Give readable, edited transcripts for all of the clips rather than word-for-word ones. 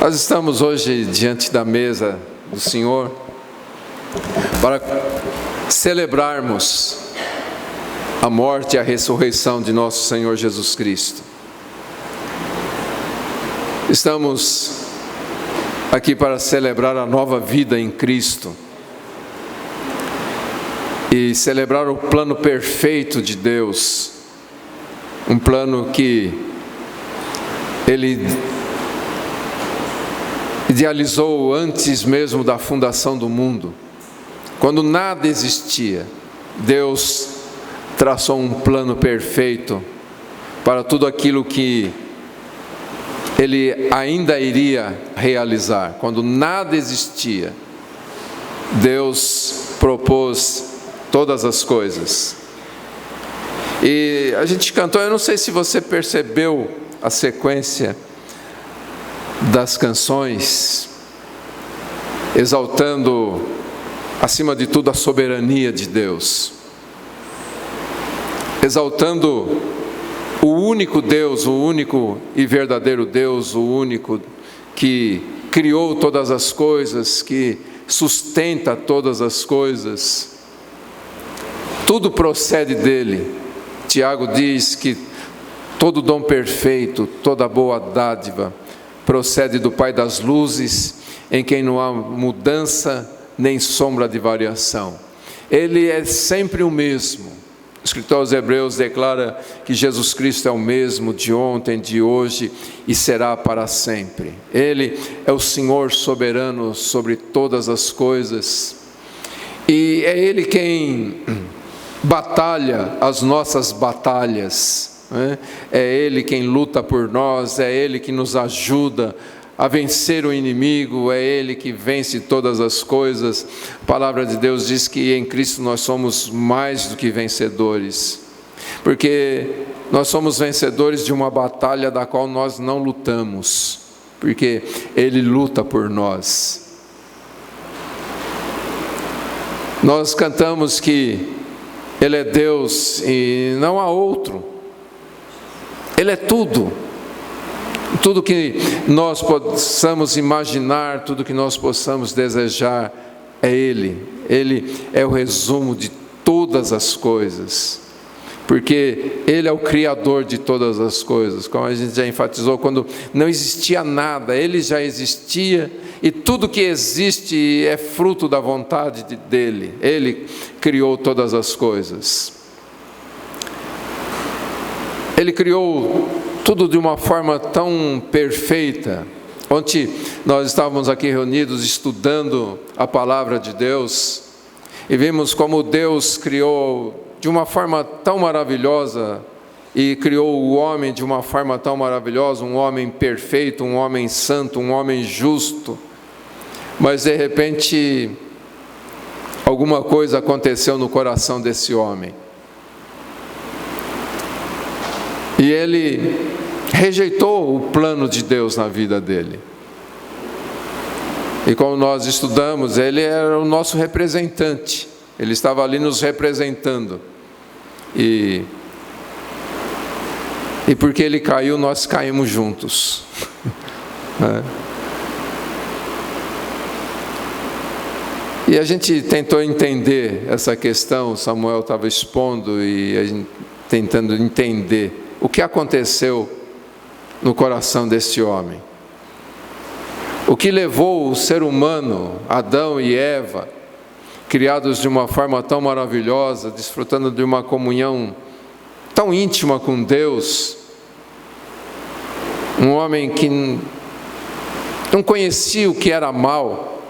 Nós estamos hoje diante da mesa do Senhor para celebrarmos a morte e a ressurreição de nosso Senhor Jesus Cristo. Estamos aqui para celebrar a nova vida em Cristo e celebrar o plano perfeito de Deus, um plano que Ele idealizou antes mesmo da fundação do mundo. Quando nada existia, Deus traçou um plano perfeito para tudo aquilo que Ele ainda iria realizar. Quando nada existia, Deus propôs todas as coisas. E a gente cantou, eu não sei se você percebeu a sequência das canções, exaltando acima de tudo a soberania de Deus, exaltando o único Deus, o único e verdadeiro Deus, o único que criou todas as coisas, que sustenta todas as coisas. Tudo procede dele. Tiago diz que todo dom perfeito, toda boa dádiva procede do Pai das luzes, em quem não há mudança nem sombra de variação. Ele é sempre o mesmo. O escritor aos Hebreus declara que Jesus Cristo é o mesmo de ontem, de hoje e será para sempre. Ele é o Senhor soberano sobre todas as coisas. E é Ele quem batalha as nossas batalhas. É Ele quem luta por nós, é Ele que nos ajuda a vencer o inimigo, é Ele que vence todas as coisas. A palavra de Deus diz que em Cristo nós somos mais do que vencedores, porque nós somos vencedores de uma batalha da qual nós não lutamos, porque Ele luta por nós. Nós cantamos que Ele é Deus e não há outro. Ele é tudo, tudo que nós possamos imaginar, tudo que nós possamos desejar, é Ele. Ele é o resumo de todas as coisas, porque Ele é o Criador de todas as coisas, como a gente já enfatizou, quando não existia nada, Ele já existia, e tudo que existe é fruto da vontade dEle. Ele criou todas as coisas. Ele criou tudo de uma forma tão perfeita. Ontem nós estávamos aqui reunidos estudando a palavra de Deus e vimos como Deus criou de uma forma tão maravilhosa e criou o homem de uma forma tão maravilhosa, um homem perfeito, um homem santo, um homem justo. Mas de repente alguma coisa aconteceu no coração desse homem. E ele rejeitou o plano de Deus na vida dele. E como nós estudamos, ele era o nosso representante. Ele estava ali nos representando. E porque ele caiu, nós caímos juntos. E a gente tentou entender essa questão, Samuel estava expondo e a gente tentando entender o que aconteceu no coração desse homem. O que levou o ser humano, Adão e Eva, criados de uma forma tão maravilhosa, desfrutando de uma comunhão tão íntima com Deus, um homem que não conhecia o que era mal.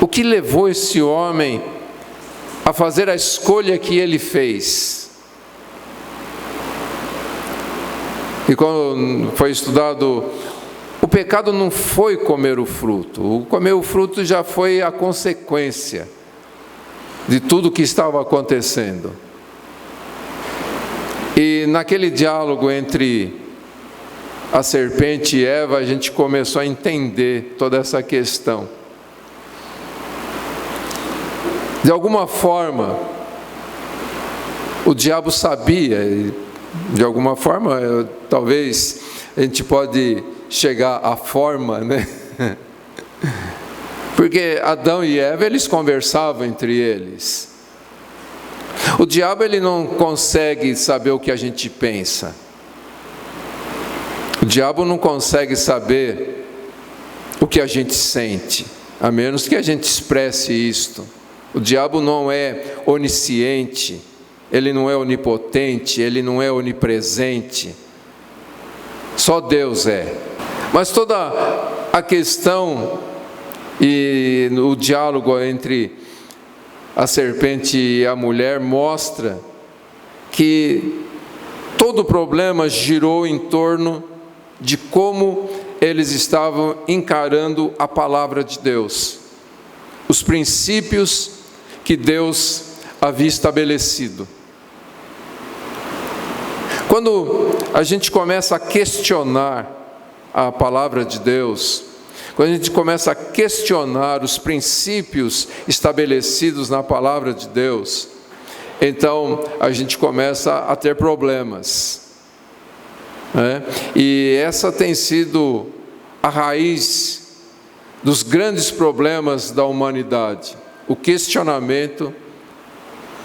O que levou esse homem a fazer a escolha que ele fez? E quando foi estudado, o pecado não foi comer o fruto. O comer o fruto já foi a consequência de tudo que estava acontecendo. E naquele diálogo entre a serpente e Eva, a gente começou a entender toda essa questão. De alguma forma, o diabo sabia, de alguma forma, talvez a gente pode chegar à forma, né? Porque Adão e Eva, eles conversavam entre eles. O diabo, ele não consegue saber o que a gente pensa. O diabo não consegue saber o que a gente sente, a menos que a gente expresse isto. O diabo não é onisciente, ele não é onipotente, ele não é onipresente. Só Deus é. Mas toda a questão e o diálogo entre a serpente e a mulher mostra que todo o problema girou em torno de como eles estavam encarando a palavra de Deus, os princípios que Deus havia estabelecido. Quando a gente começa a questionar a palavra de Deus, quando a gente começa a questionar os princípios estabelecidos na palavra de Deus, então a gente começa a ter problemas, né? E essa tem sido a raiz dos grandes problemas da humanidade, o questionamento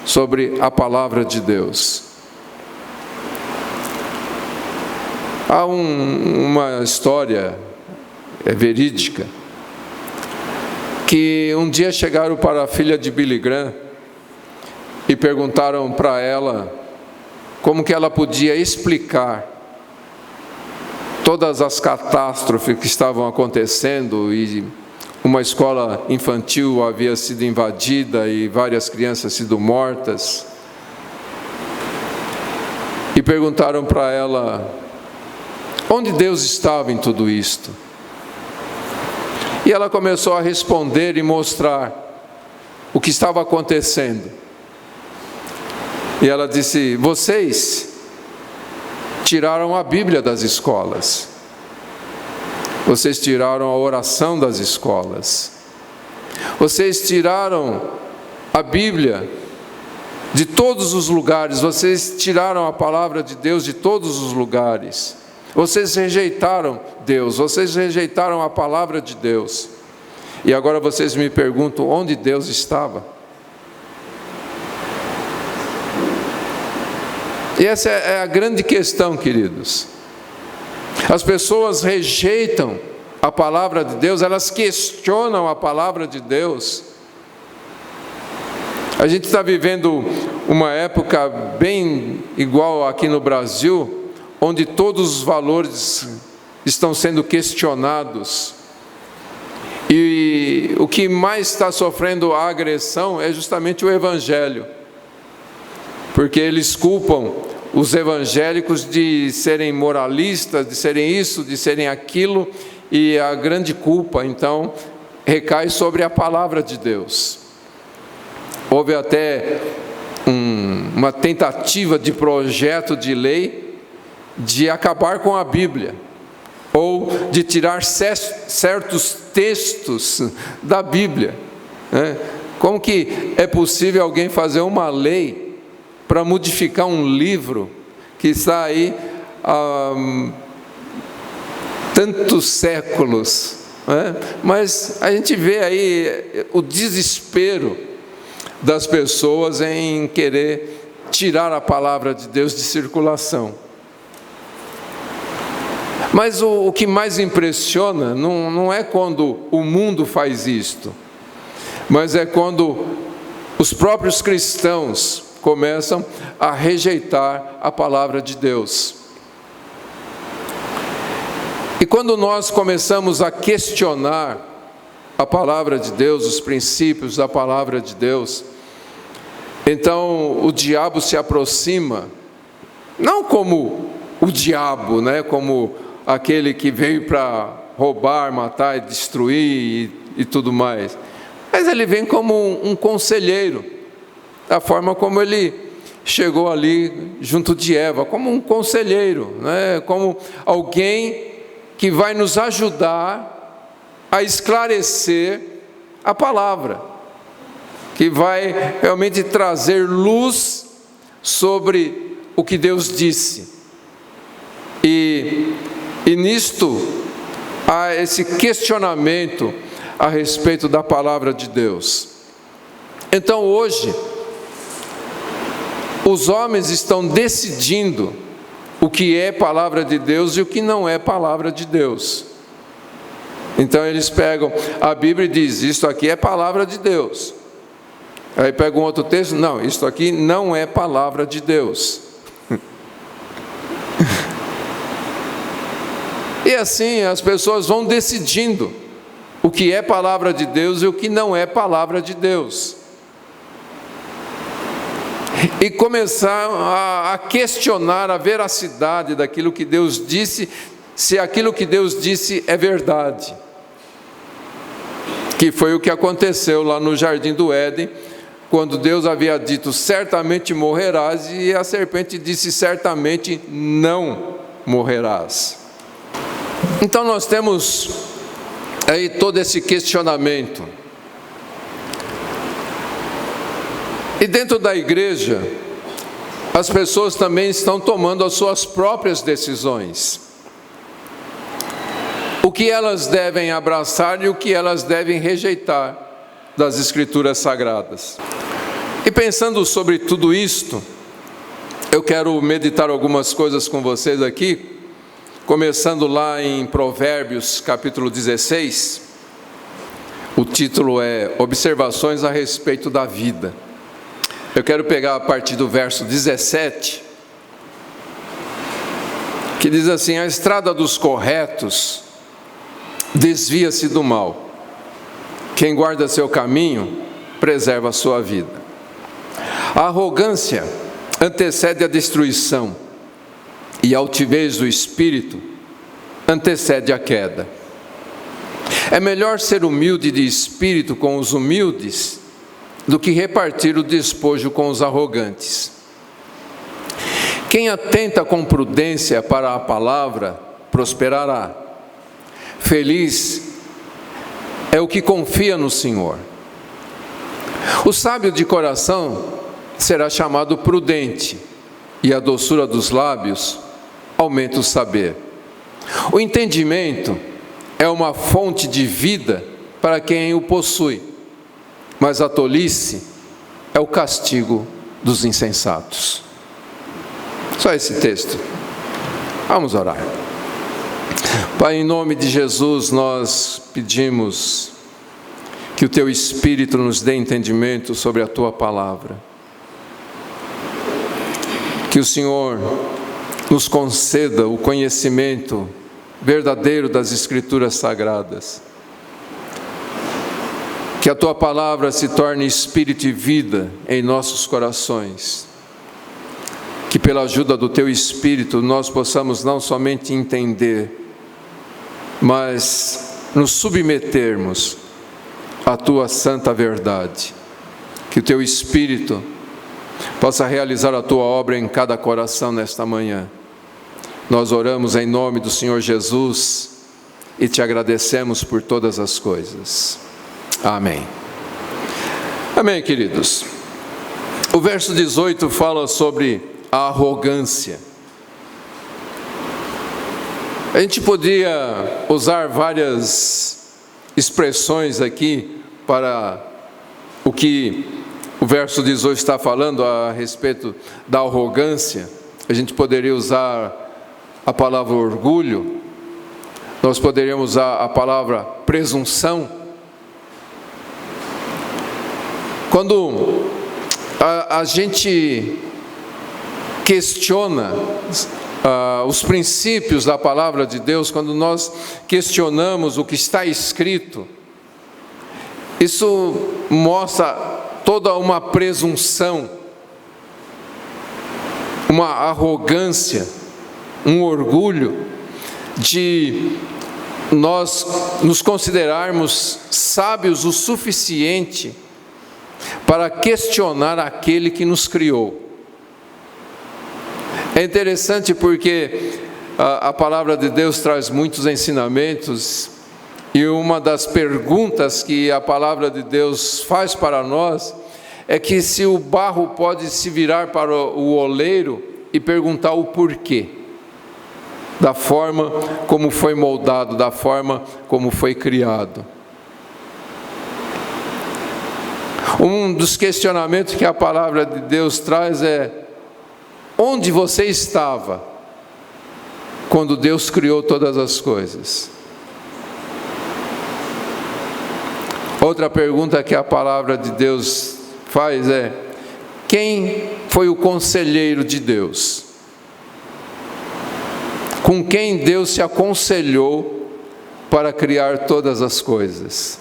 sobre a palavra de Deus. Há uma história verídica, que um dia chegaram para a filha de Billy Graham e perguntaram para ela como que ela podia explicar todas as catástrofes que estavam acontecendo, e uma escola infantil havia sido invadida e várias crianças sido mortas, e perguntaram para ela onde Deus estava em tudo isto. E ela começou a responder e mostrar o que estava acontecendo. E ela disse: vocês tiraram a Bíblia das escolas. Vocês tiraram a oração das escolas. Vocês tiraram a Bíblia de todos os lugares. Vocês tiraram a palavra de Deus de todos os lugares. Vocês rejeitaram Deus, vocês rejeitaram a palavra de Deus. E agora vocês me perguntam onde Deus estava? E essa é a grande questão, queridos. As pessoas rejeitam a palavra de Deus, elas questionam a palavra de Deus. A gente está vivendo uma época bem igual aqui no Brasil, onde todos os valores estão sendo questionados. E o que mais está sofrendo a agressão é justamente o Evangelho, porque eles culpam os evangélicos de serem moralistas, de serem isso, de serem aquilo, e a grande culpa, então, recai sobre a palavra de Deus. Houve até uma tentativa de projeto de lei de acabar com a Bíblia, ou de tirar certos textos da Bíblia, né? Como que é possível alguém fazer uma lei para modificar um livro que está aí há tantos séculos, né? Mas a gente vê aí o desespero das pessoas em querer tirar a palavra de Deus de circulação. Mas o que mais impressiona não é quando o mundo faz isto, mas é quando os próprios cristãos começam a rejeitar a palavra de Deus. E quando nós começamos a questionar a palavra de Deus, os princípios da palavra de Deus, então o diabo se aproxima, não como o diabo, né, como aquele que veio para roubar, matar e destruir e tudo mais, mas ele vem como um conselheiro, da forma como ele chegou ali junto de Eva, como um conselheiro, né? Como alguém que vai nos ajudar a esclarecer a palavra, que vai realmente trazer luz sobre o que Deus disse. E nisto há esse questionamento a respeito da palavra de Deus. Então hoje, os homens estão decidindo o que é palavra de Deus e o que não é palavra de Deus. Então eles pegam a Bíblia e dizem, isto aqui é palavra de Deus. Aí pega um outro texto, não, isto aqui não é palavra de Deus. E assim as pessoas vão decidindo o que é palavra de Deus e o que não é palavra de Deus. E começar a questionar a veracidade daquilo que Deus disse, se aquilo que Deus disse é verdade. Que foi o que aconteceu lá no Jardim do Éden, quando Deus havia dito, certamente morrerás, e a serpente disse, certamente não morrerás. Então nós temos aí todo esse questionamento. E dentro da igreja, as pessoas também estão tomando as suas próprias decisões. O que elas devem abraçar e o que elas devem rejeitar das Escrituras Sagradas. E pensando sobre tudo isto, eu quero meditar algumas coisas com vocês aqui, começando lá em Provérbios capítulo 16. O título é Observações a respeito da vida. Eu quero pegar a partir do verso 17, que diz assim: a estrada dos corretos desvia-se do mal. Quem guarda seu caminho, preserva a sua vida. A arrogância antecede a destruição, e a altivez do espírito antecede a queda. É melhor ser humilde de espírito com os humildes, do que repartir o despojo com os arrogantes. Quem atenta com prudência para a palavra, prosperará. Feliz é o que confia no Senhor. O sábio de coração será chamado prudente, e a doçura dos lábios aumenta o saber. O entendimento é uma fonte de vida para quem o possui, mas a tolice é o castigo dos insensatos. Só esse texto. Vamos orar. Pai, em nome de Jesus, nós pedimos que o Teu Espírito nos dê entendimento sobre a Tua palavra. Que o Senhor nos conceda o conhecimento verdadeiro das Escrituras Sagradas. Que a Tua palavra se torne espírito e vida em nossos corações. Que pela ajuda do Teu Espírito nós possamos não somente entender, mas nos submetermos à Tua santa verdade. Que o Teu Espírito possa realizar a Tua obra em cada coração nesta manhã. Nós oramos em nome do Senhor Jesus e Te agradecemos por todas as coisas. Amém. Amém, queridos. O verso 18 fala sobre a arrogância. A gente podia usar várias expressões aqui para o que o verso 18 está falando a respeito da arrogância. A gente poderia usar a palavra orgulho, nós poderíamos usar a palavra presunção. Quando a gente questiona os princípios da palavra de Deus, quando nós questionamos o que está escrito, isso mostra toda uma presunção, uma arrogância, um orgulho de nós nos considerarmos sábios o suficiente para questionar aquele que nos criou. É interessante porque a palavra de Deus traz muitos ensinamentos, e uma das perguntas que a palavra de Deus faz para nós é que se o barro pode se virar para o oleiro e perguntar o porquê. da forma como foi moldado, da forma como foi criado. Um dos questionamentos que a palavra de Deus traz é: onde você estava quando Deus criou todas as coisas? Outra pergunta que a palavra de Deus faz é: quem foi o conselheiro de Deus? Com quem Deus se aconselhou para criar todas as coisas?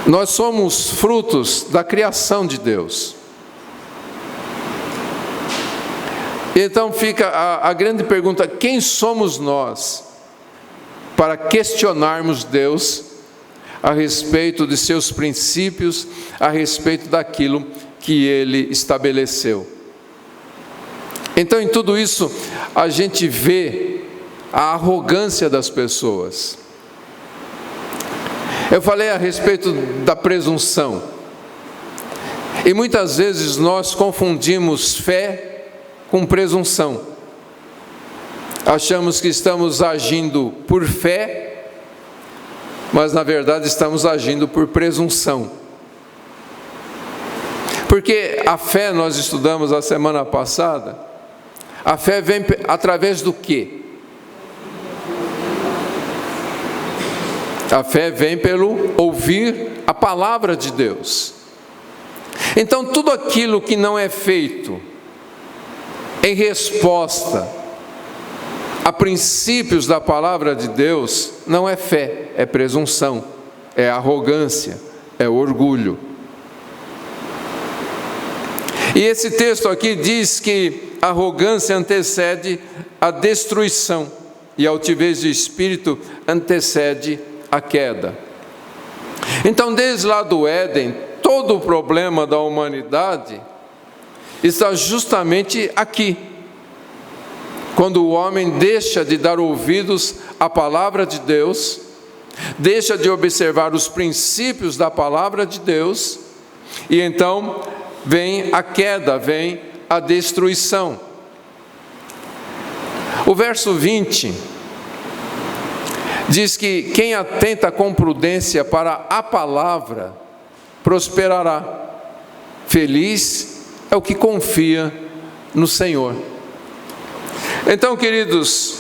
Nós somos frutos da criação de Deus. Então fica a grande pergunta: quem somos nós para questionarmos Deus a respeito de seus princípios, a respeito daquilo que Ele estabeleceu? Então, em tudo isso, a gente vê a arrogância das pessoas. Eu falei a respeito da presunção. E muitas vezes nós confundimos fé com presunção. Achamos que estamos agindo por fé, mas na verdade estamos agindo por presunção. Porque a fé, nós estudamos a semana passada, a fé vem através do quê? A fé vem pelo ouvir a palavra de Deus. Então, tudo aquilo que não é feito em resposta a princípios da palavra de Deus, não é fé, é presunção, é arrogância, é orgulho. E esse texto aqui diz que a arrogância antecede a destruição e a altivez de espírito antecede a queda. Então, desde lá do Éden, todo o problema da humanidade está justamente aqui. Quando o homem deixa de dar ouvidos à palavra de Deus, deixa de observar os princípios da palavra de Deus, e então vem a queda, vem a destruição. O verso 20 diz que quem atenta com prudência para a palavra prosperará. Feliz é o que confia no Senhor. Então, queridos,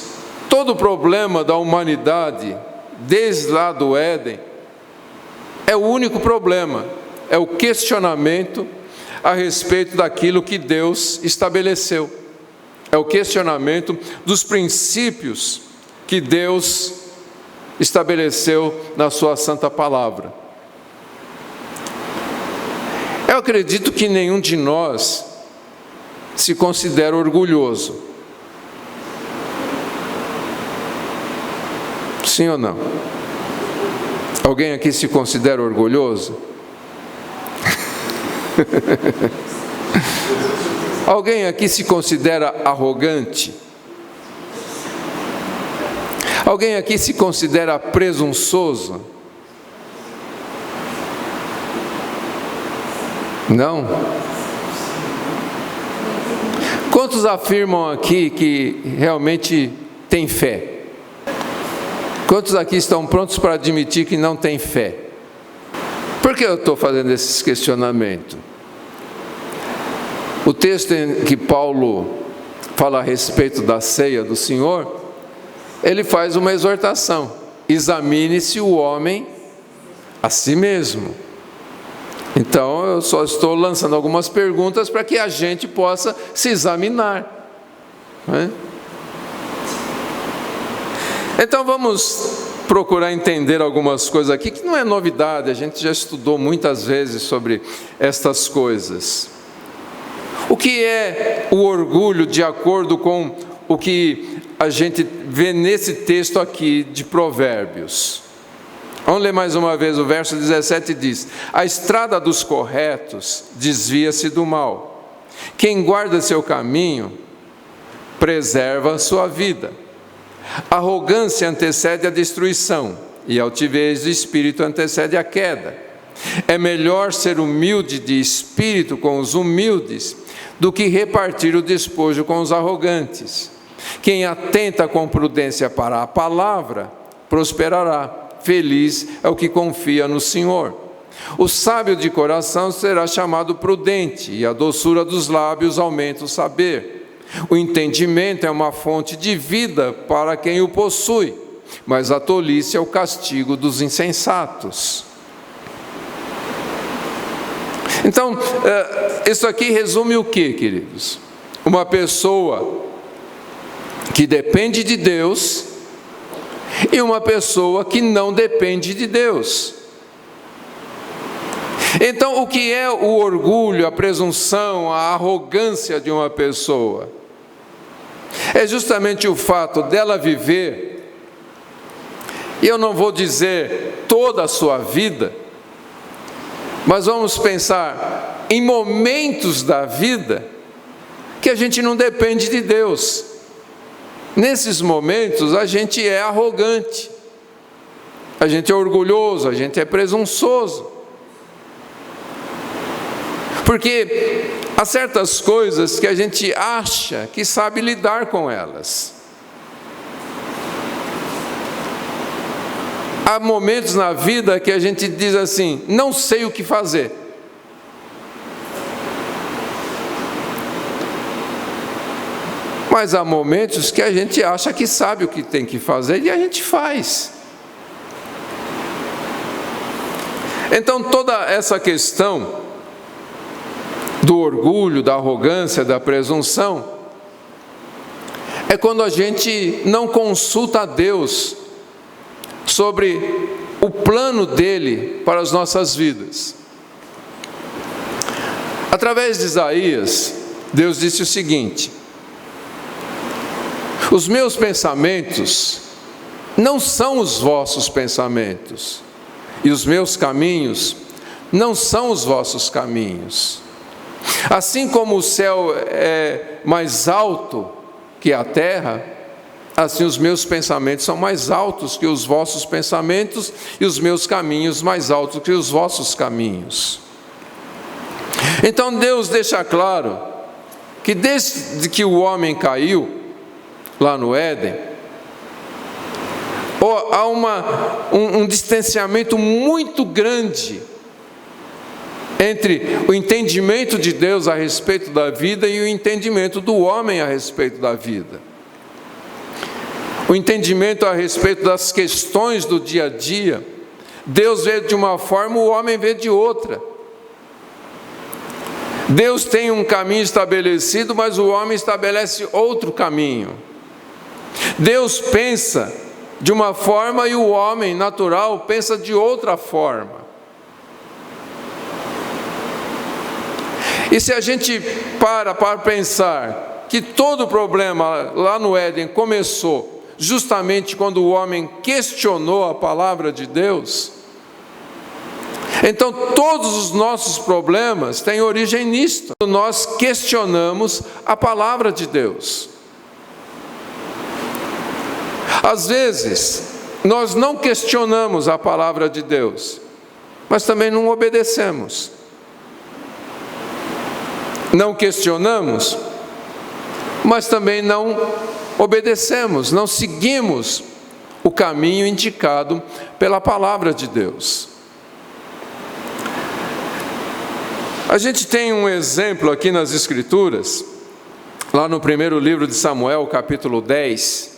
todo o problema da humanidade, desde lá do Éden, é o único problema, é o questionamento a respeito daquilo que Deus estabeleceu. É o questionamento dos princípios que Deus estabeleceu na sua santa palavra. Eu acredito que nenhum de nós se considera orgulhoso. Sim ou não? Alguém aqui se considera orgulhoso? Alguém aqui se considera arrogante? Alguém aqui se considera presunçoso? Não? Quantos afirmam aqui que realmente tem fé? Quantos aqui estão prontos para admitir que não tem fé? Por que eu estou fazendo esse questionamento? O texto em que Paulo fala a respeito da ceia do Senhor, ele faz uma exortação: examine-se o homem a si mesmo. Então, eu só estou lançando algumas perguntas para que a gente possa se examinar, não é? Então, vamos procurar entender algumas coisas aqui, que não é novidade, a gente já estudou muitas vezes sobre estas coisas. O que é o orgulho, de acordo com o que a gente vê nesse texto aqui de Provérbios? Vamos ler mais uma vez, o verso 17 diz: a estrada dos corretos desvia-se do mal. Quem guarda seu caminho, preserva sua vida. A arrogância antecede a destruição, e a altivez de espírito antecede a queda. É melhor ser humilde de espírito com os humildes do que repartir o despojo com os arrogantes. Quem atenta com prudência para a palavra, prosperará. Feliz é o que confia no Senhor. O sábio de coração será chamado prudente, e a doçura dos lábios aumenta o saber. O entendimento é uma fonte de vida para quem o possui, mas a tolice é o castigo dos insensatos. Então, isso aqui resume o que, queridos? Uma pessoa que depende de Deus e uma pessoa que não depende de Deus. Então, o que é o orgulho, a presunção, a arrogância de uma pessoa? É justamente o fato dela viver, e eu não vou dizer toda a sua vida, mas vamos pensar em momentos da vida que a gente não depende de Deus. Nesses momentos a gente é arrogante, a gente é orgulhoso, a gente é presunçoso. Porque há certas coisas que a gente acha que sabe lidar com elas. Há momentos na vida que a gente diz assim, não sei o que fazer. Mas há momentos que a gente acha que sabe o que tem que fazer e a gente faz. Então toda essa questão do orgulho, da arrogância, da presunção, é quando a gente não consulta a Deus sobre o plano dele para as nossas vidas. Através de Isaías, Deus disse o seguinte: os meus pensamentos não são os vossos pensamentos, e os meus caminhos não são os vossos caminhos. Assim como o céu é mais alto que a terra, assim os meus pensamentos são mais altos que os vossos pensamentos, e os meus caminhos mais altos que os vossos caminhos. Então Deus deixa claro que desde que o homem caiu, lá no Éden, há um distanciamento muito grande entre o entendimento de Deus a respeito da vida e o entendimento do homem a respeito da vida. O entendimento a respeito das questões do dia a dia, Deus vê de uma forma, o homem vê de outra. Deus tem um caminho estabelecido, mas o homem estabelece outro caminho. Deus pensa de uma forma e o homem natural pensa de outra forma. E se a gente para pensar que todo o problema lá no Éden começou justamente quando o homem questionou a palavra de Deus, então todos os nossos problemas têm origem nisto. Nós questionamos a palavra de Deus. Às vezes, nós não questionamos a palavra de Deus, mas também não obedecemos. Não questionamos, mas também não obedecemos, não seguimos o caminho indicado pela palavra de Deus. A gente tem um exemplo aqui nas Escrituras, lá no primeiro livro de Samuel, capítulo 10.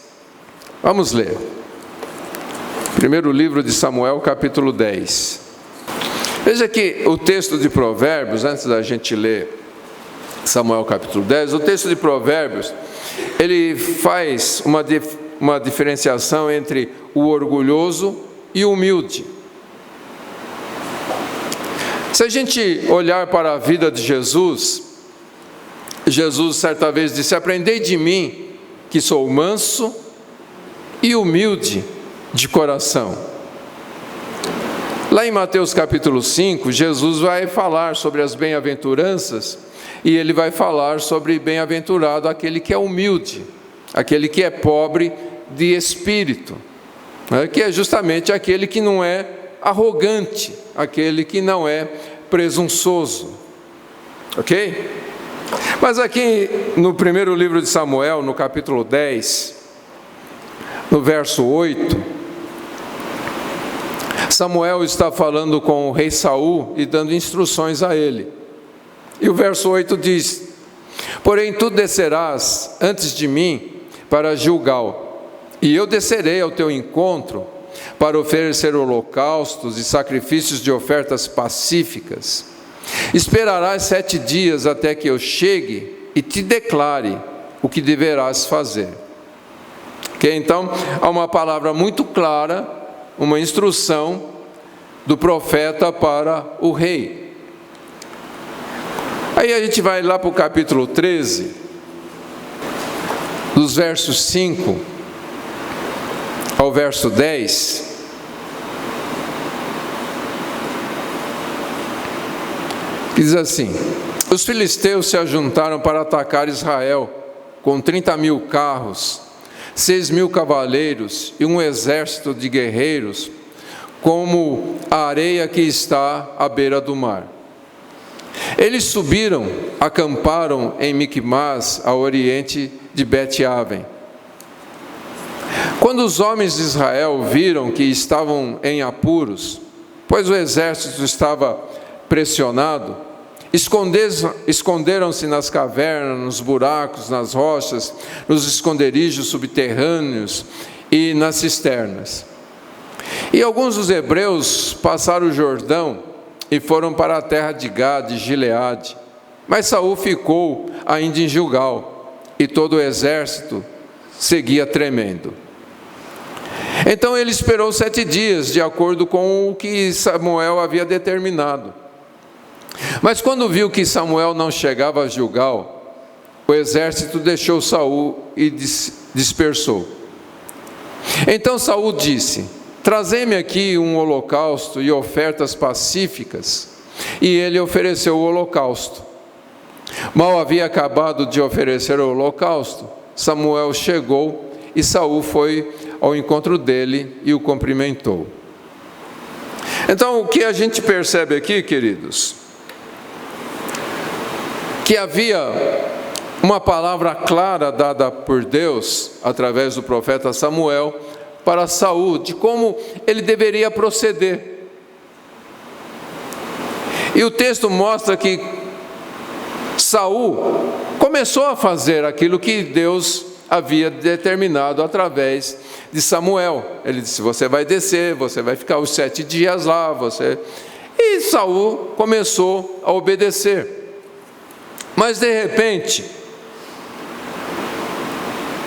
Vamos ler. Primeiro livro de Samuel, capítulo 10. Veja que o texto de Provérbios, antes da gente ler Samuel capítulo 10, o texto de Provérbios, ele faz uma diferenciação entre o orgulhoso e o humilde. Se a gente olhar para a vida de Jesus, Jesus certa vez disse: aprendei de mim, que sou manso e humilde de coração. Lá em Mateus capítulo 5, Jesus vai falar sobre as bem-aventuranças, e ele vai falar sobre bem-aventurado aquele que é humilde, aquele que é pobre de espírito, que é justamente aquele que não é arrogante, aquele que não é presunçoso. Ok? Mas aqui no primeiro livro de Samuel, no capítulo 10, no verso 8, Samuel está falando com o rei Saul e dando instruções a ele. E o verso 8 diz: porém tu descerás antes de mim para Gilgal, e eu descerei ao teu encontro para oferecer holocaustos e sacrifícios de ofertas pacíficas. Esperarás 7 dias até que eu chegue e te declare o que deverás fazer. Ok? Então, há uma palavra muito clara, uma instrução do profeta para o rei. Aí a gente vai lá para o capítulo 13, dos versos 5 ao verso 10. Diz assim: os filisteus se ajuntaram para atacar Israel com 30.000 carros, 6.000 cavaleiros e um exército de guerreiros, como a areia que está à beira do mar. Eles subiram, acamparam em Miquimás, a oriente de Bet-Aven. Quando os homens de Israel viram que estavam em apuros, pois o exército estava pressionado, esconderam-se nas cavernas, nos buracos, nas rochas, nos esconderijos subterrâneos e nas cisternas. E alguns dos hebreus passaram o Jordão e foram para a terra de Gade e Gileade. Mas Saul ficou ainda em Gilgal, e todo o exército seguia tremendo. Então ele esperou 7 dias, de acordo com o que Samuel havia determinado. Mas quando viu que Samuel não chegava a Gilgal, o exército deixou Saul e dispersou. Então Saul disse: trazei-me aqui um holocausto e ofertas pacíficas. E ele ofereceu o holocausto. Mal havia acabado de oferecer o holocausto, Samuel chegou e Saul foi ao encontro dele e o cumprimentou. Então, o que a gente percebe aqui, queridos, que havia uma palavra clara dada por Deus, através do profeta Samuel, para Saul, de como ele deveria proceder. E o texto mostra que Saul começou a fazer aquilo que Deus havia determinado através de Samuel. Ele disse: você vai descer, você vai ficar os 7 dias lá, E Saul começou a obedecer. Mas de repente,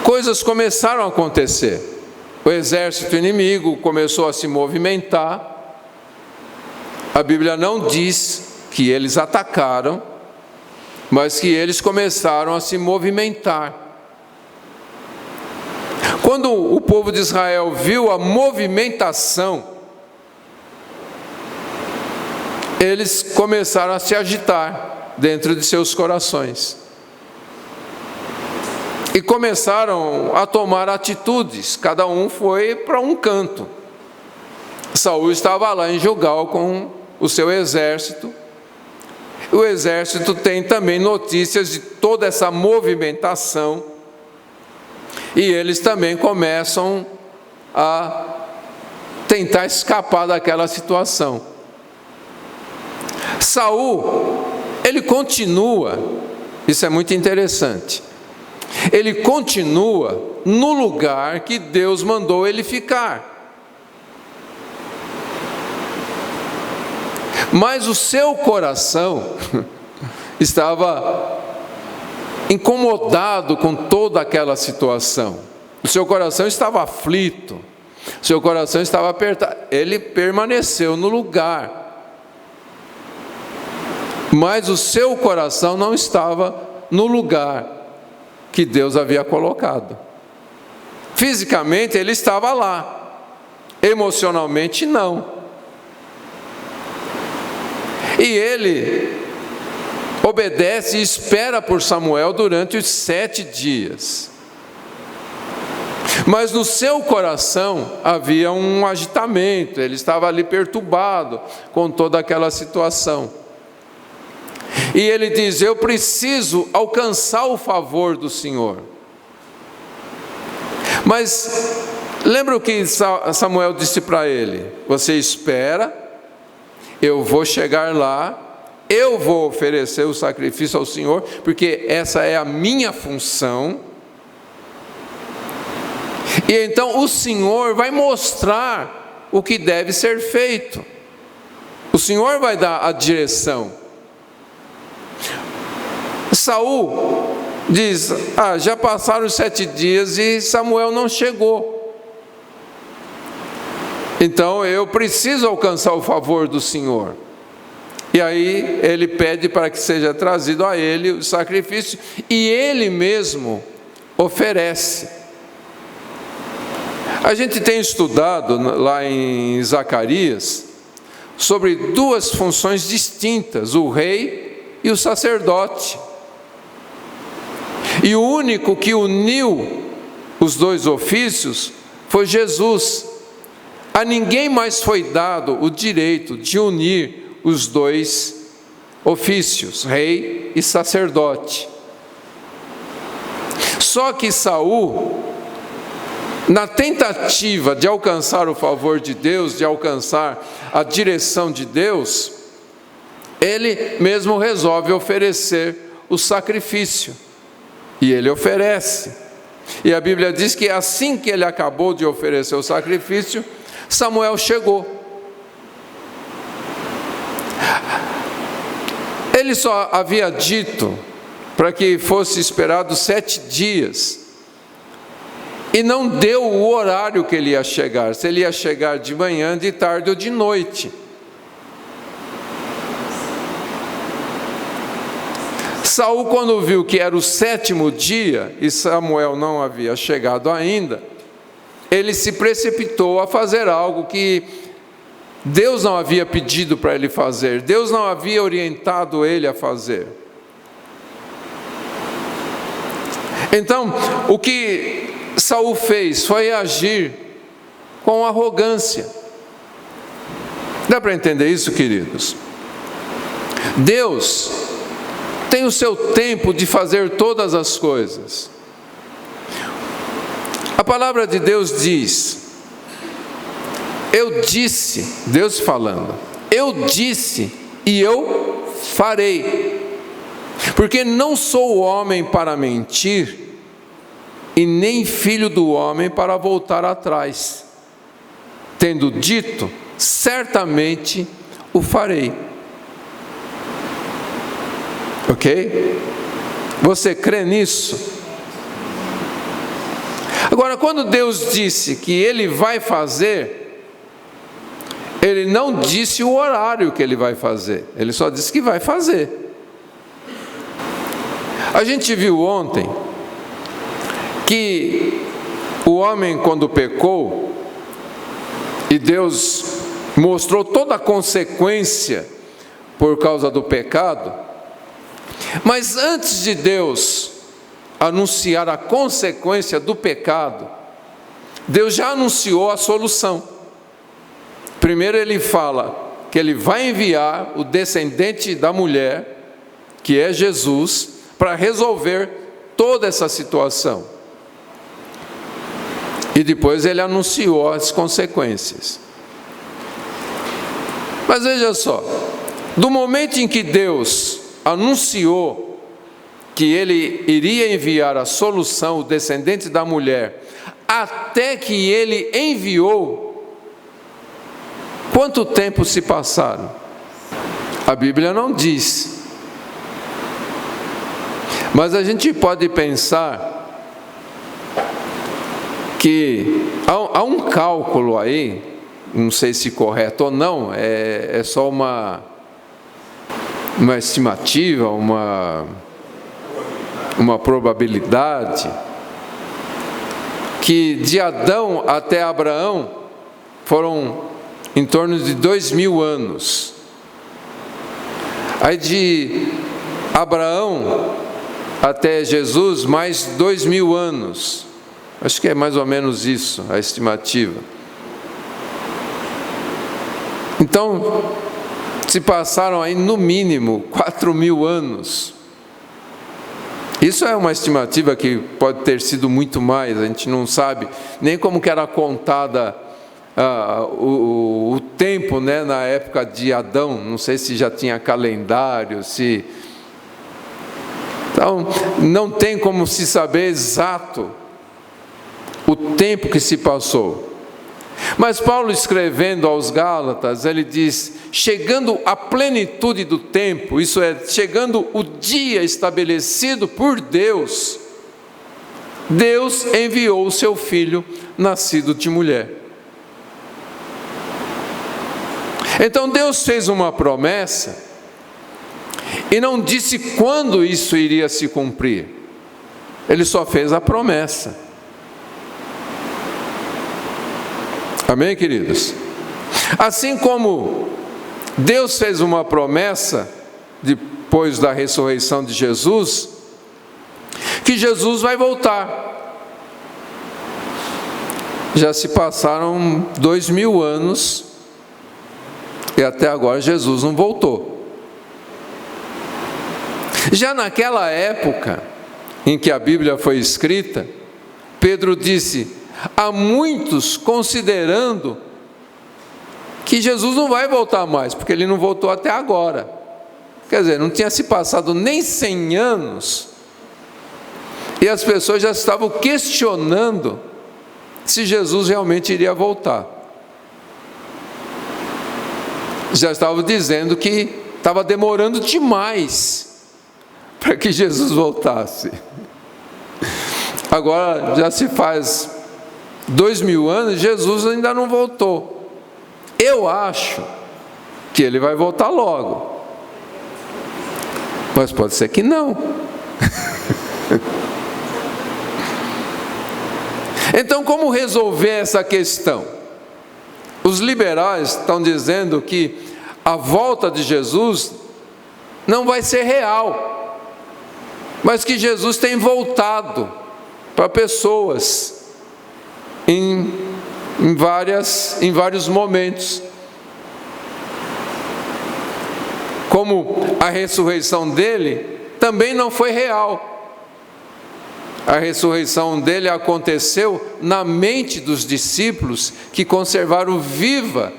coisas começaram a acontecer. O exército inimigo começou a se movimentar. A Bíblia não diz que eles atacaram, mas que eles começaram a se movimentar. Quando o povo de Israel viu a movimentação, eles começaram a se agitar dentro de seus corações. E começaram a tomar atitudes, cada um foi para um canto. Saul estava lá em Gilgal com o seu exército. O exército tem também notícias de toda essa movimentação. E eles também começam a tentar escapar daquela situação. Saul, ele continua, isso é muito interessante, ele continua no lugar que Deus mandou ele ficar. Mas o seu coração estava incomodado com toda aquela situação. O seu coração estava aflito, o seu coração estava apertado. Ele permaneceu no lugar, mas o seu coração não estava no lugar que Deus havia colocado. Fisicamente ele estava lá, emocionalmente não. E ele obedece e espera por Samuel durante os 7 dias. Mas no seu coração havia um agitamento, ele estava ali perturbado com toda aquela situação. E ele diz: eu preciso alcançar o favor do Senhor. Mas lembra o que Samuel disse para ele? Você espera, eu vou chegar lá, eu vou oferecer o sacrifício ao Senhor, porque essa é a minha função. E então o Senhor vai mostrar o que deve ser feito. O Senhor vai dar a direção. Saul diz: já passaram os 7 dias e Samuel não chegou. Então eu preciso alcançar o favor do Senhor. E aí ele pede para que seja trazido a ele o sacrifício, e ele mesmo oferece. A gente tem estudado lá em Zacarias sobre 2 funções distintas, o rei e o sacerdote. E o único que uniu os 2 ofícios foi Jesus. A ninguém mais foi dado o direito de unir os 2 ofícios, rei e sacerdote. Só que Saul, na tentativa de alcançar o favor de Deus, de alcançar a direção de Deus, ele mesmo resolve oferecer o sacrifício. E ele oferece. E a Bíblia diz que assim que ele acabou de oferecer o sacrifício, Samuel chegou. Ele só havia dito para que fosse esperado 7 dias. E não deu o horário que ele ia chegar, se ele ia chegar de manhã, de tarde ou de noite. Saul, quando viu que era o 7º dia e Samuel não havia chegado ainda, ele se precipitou a fazer algo que Deus não havia pedido para ele fazer, Deus não havia orientado ele a fazer. Então, o que Saul fez foi agir com arrogância. Dá para entender isso, queridos? Deus tem o seu tempo de fazer todas as coisas. A palavra de Deus diz: eu disse, Deus falando, eu disse e eu farei, porque não sou homem para mentir, e nem filho do homem para voltar atrás. Tendo dito, certamente o farei. Ok? Você crê nisso? Agora, quando Deus disse que Ele vai fazer, Ele não disse o horário que Ele vai fazer, Ele só disse que vai fazer. A gente viu ontem que o homem, quando pecou, e Deus mostrou toda a consequência por causa do pecado, mas antes de Deus anunciar a consequência do pecado, Deus já anunciou a solução. Primeiro ele fala que ele vai enviar o descendente da mulher, que é Jesus, para resolver toda essa situação. E depois ele anunciou as consequências. Mas veja só, do momento em que Deus anunciou que ele iria enviar a solução, o descendente da mulher, até que ele enviou, quanto tempo se passaram? A Bíblia não diz. Mas a gente pode pensar que há um cálculo aí, não sei se correto ou não, é só uma estimativa, uma probabilidade, que de Adão até Abraão foram em torno de 2000 anos. Aí de Abraão até Jesus, mais 2000 anos. Acho que é mais ou menos isso, a estimativa. Então, se passaram aí no mínimo 4.000 anos. Isso é uma estimativa que pode ter sido muito mais, a gente não sabe nem como que era contada o tempo, né, na época de Adão, não sei se já tinha calendário, Então, não tem como se saber exato o tempo que se passou. Mas Paulo, escrevendo aos Gálatas, ele diz: chegando à plenitude do tempo, isso é, chegando o dia estabelecido por Deus, Deus enviou o seu Filho, nascido de mulher. Então Deus fez uma promessa, e não disse quando isso iria se cumprir, Ele só fez a promessa. Amém, queridos? Assim como Deus fez uma promessa, depois da ressurreição de Jesus, que Jesus vai voltar. Já se passaram 2.000 anos, e até agora Jesus não voltou. Já naquela época em que a Bíblia foi escrita, Pedro disse: há muitos considerando que Jesus não vai voltar mais, porque Ele não voltou até agora. Quer dizer, não tinha se passado nem 100 anos, e as pessoas já estavam questionando se Jesus realmente iria voltar. Já estavam dizendo que estava demorando demais para que Jesus voltasse. Agora já se faz 2.000 anos, Jesus ainda não voltou. Eu acho que Ele vai voltar logo, mas pode ser que não. Então, como resolver essa questão? Os liberais estão dizendo que a volta de Jesus não vai ser real, mas que Jesus tem voltado para pessoas em vários momentos. Como a ressurreição dele também não foi real. A ressurreição dele aconteceu na mente dos discípulos, que conservaram viva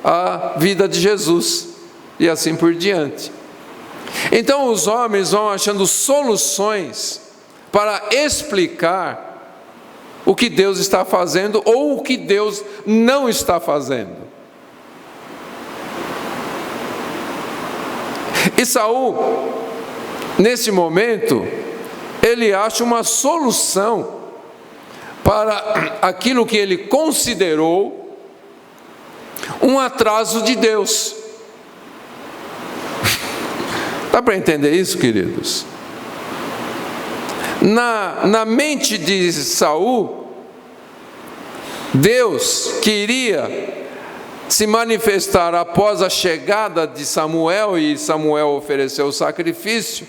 a vida de Jesus, e assim por diante. Então os homens vão achando soluções para explicar o que Deus está fazendo ou o que Deus não está fazendo. E Saul, nesse momento, ele acha uma solução para aquilo que ele considerou um atraso de Deus. Dá para entender isso, queridos? Na mente de Saul, Deus queria se manifestar após a chegada de Samuel, e Samuel ofereceu o sacrifício.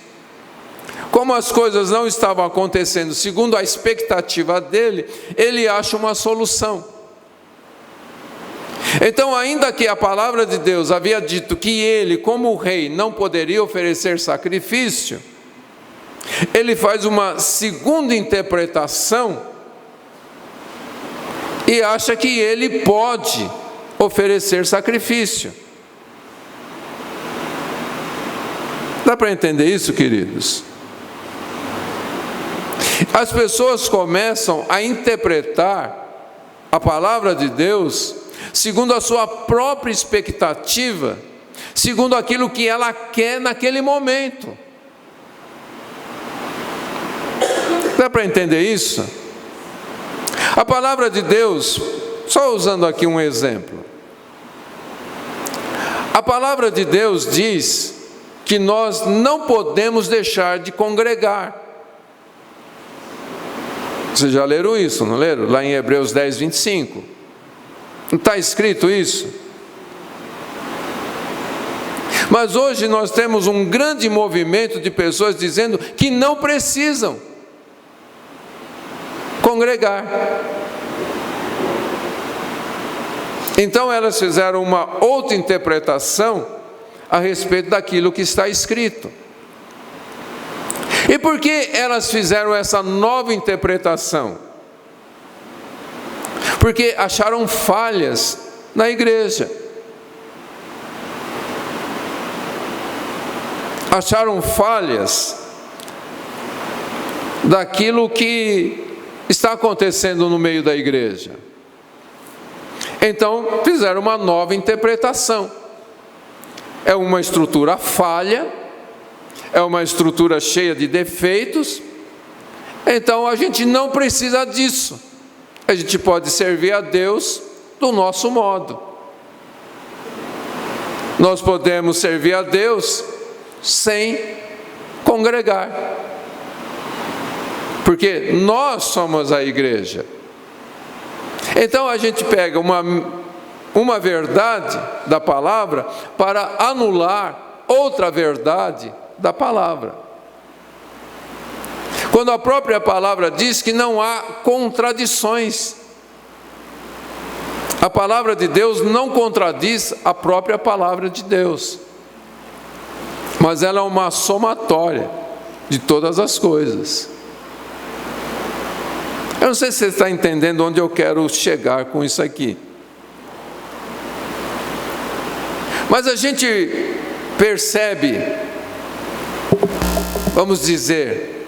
Como as coisas não estavam acontecendo segundo a expectativa dele, ele acha uma solução. Então, ainda que a palavra de Deus havia dito que ele, como rei, não poderia oferecer sacrifício, ele faz uma segunda interpretação e acha que ele pode oferecer sacrifício. Dá para entender isso, queridos? As pessoas começam a interpretar a palavra de Deus segundo a sua própria expectativa, segundo aquilo que ela quer naquele momento. Dá para entender isso? A palavra de Deus, só usando aqui um exemplo, a palavra de Deus diz que nós não podemos deixar de congregar. Vocês já leram isso, não leram? Lá em Hebreus 10, 25. Não está escrito isso? Mas hoje nós temos um grande movimento de pessoas dizendo que não precisam congregar. Então elas fizeram uma outra interpretação a respeito daquilo que está escrito. E por que elas fizeram essa nova interpretação? Porque acharam falhas na igreja. Acharam falhas daquilo que está acontecendo no meio da igreja. Então fizeram uma nova interpretação. É uma estrutura falha, é uma estrutura cheia de defeitos, então a gente não precisa disso. A gente pode servir a Deus do nosso modo. Nós podemos servir a Deus sem congregar, porque nós somos a igreja. Então a gente pega uma verdade da palavra para anular outra verdade da palavra. Quando a própria palavra diz que não há contradições. A palavra de Deus não contradiz a própria palavra de Deus, mas ela é uma somatória de todas as coisas. Eu não sei se você está entendendo onde eu quero chegar com isso aqui. Mas a gente percebe, vamos dizer,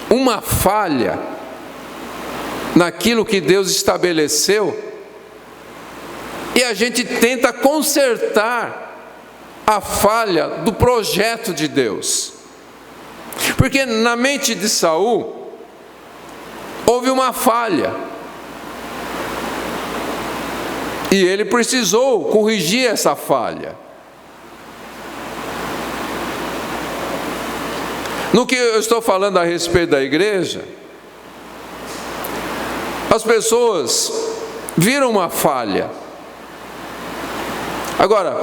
uma falha naquilo que Deus estabeleceu, e a gente tenta consertar a falha do projeto de Deus. Porque na mente de Saul houve uma falha, e ele precisou corrigir essa falha. No que eu estou falando a respeito da igreja, as pessoas viram uma falha. Agora,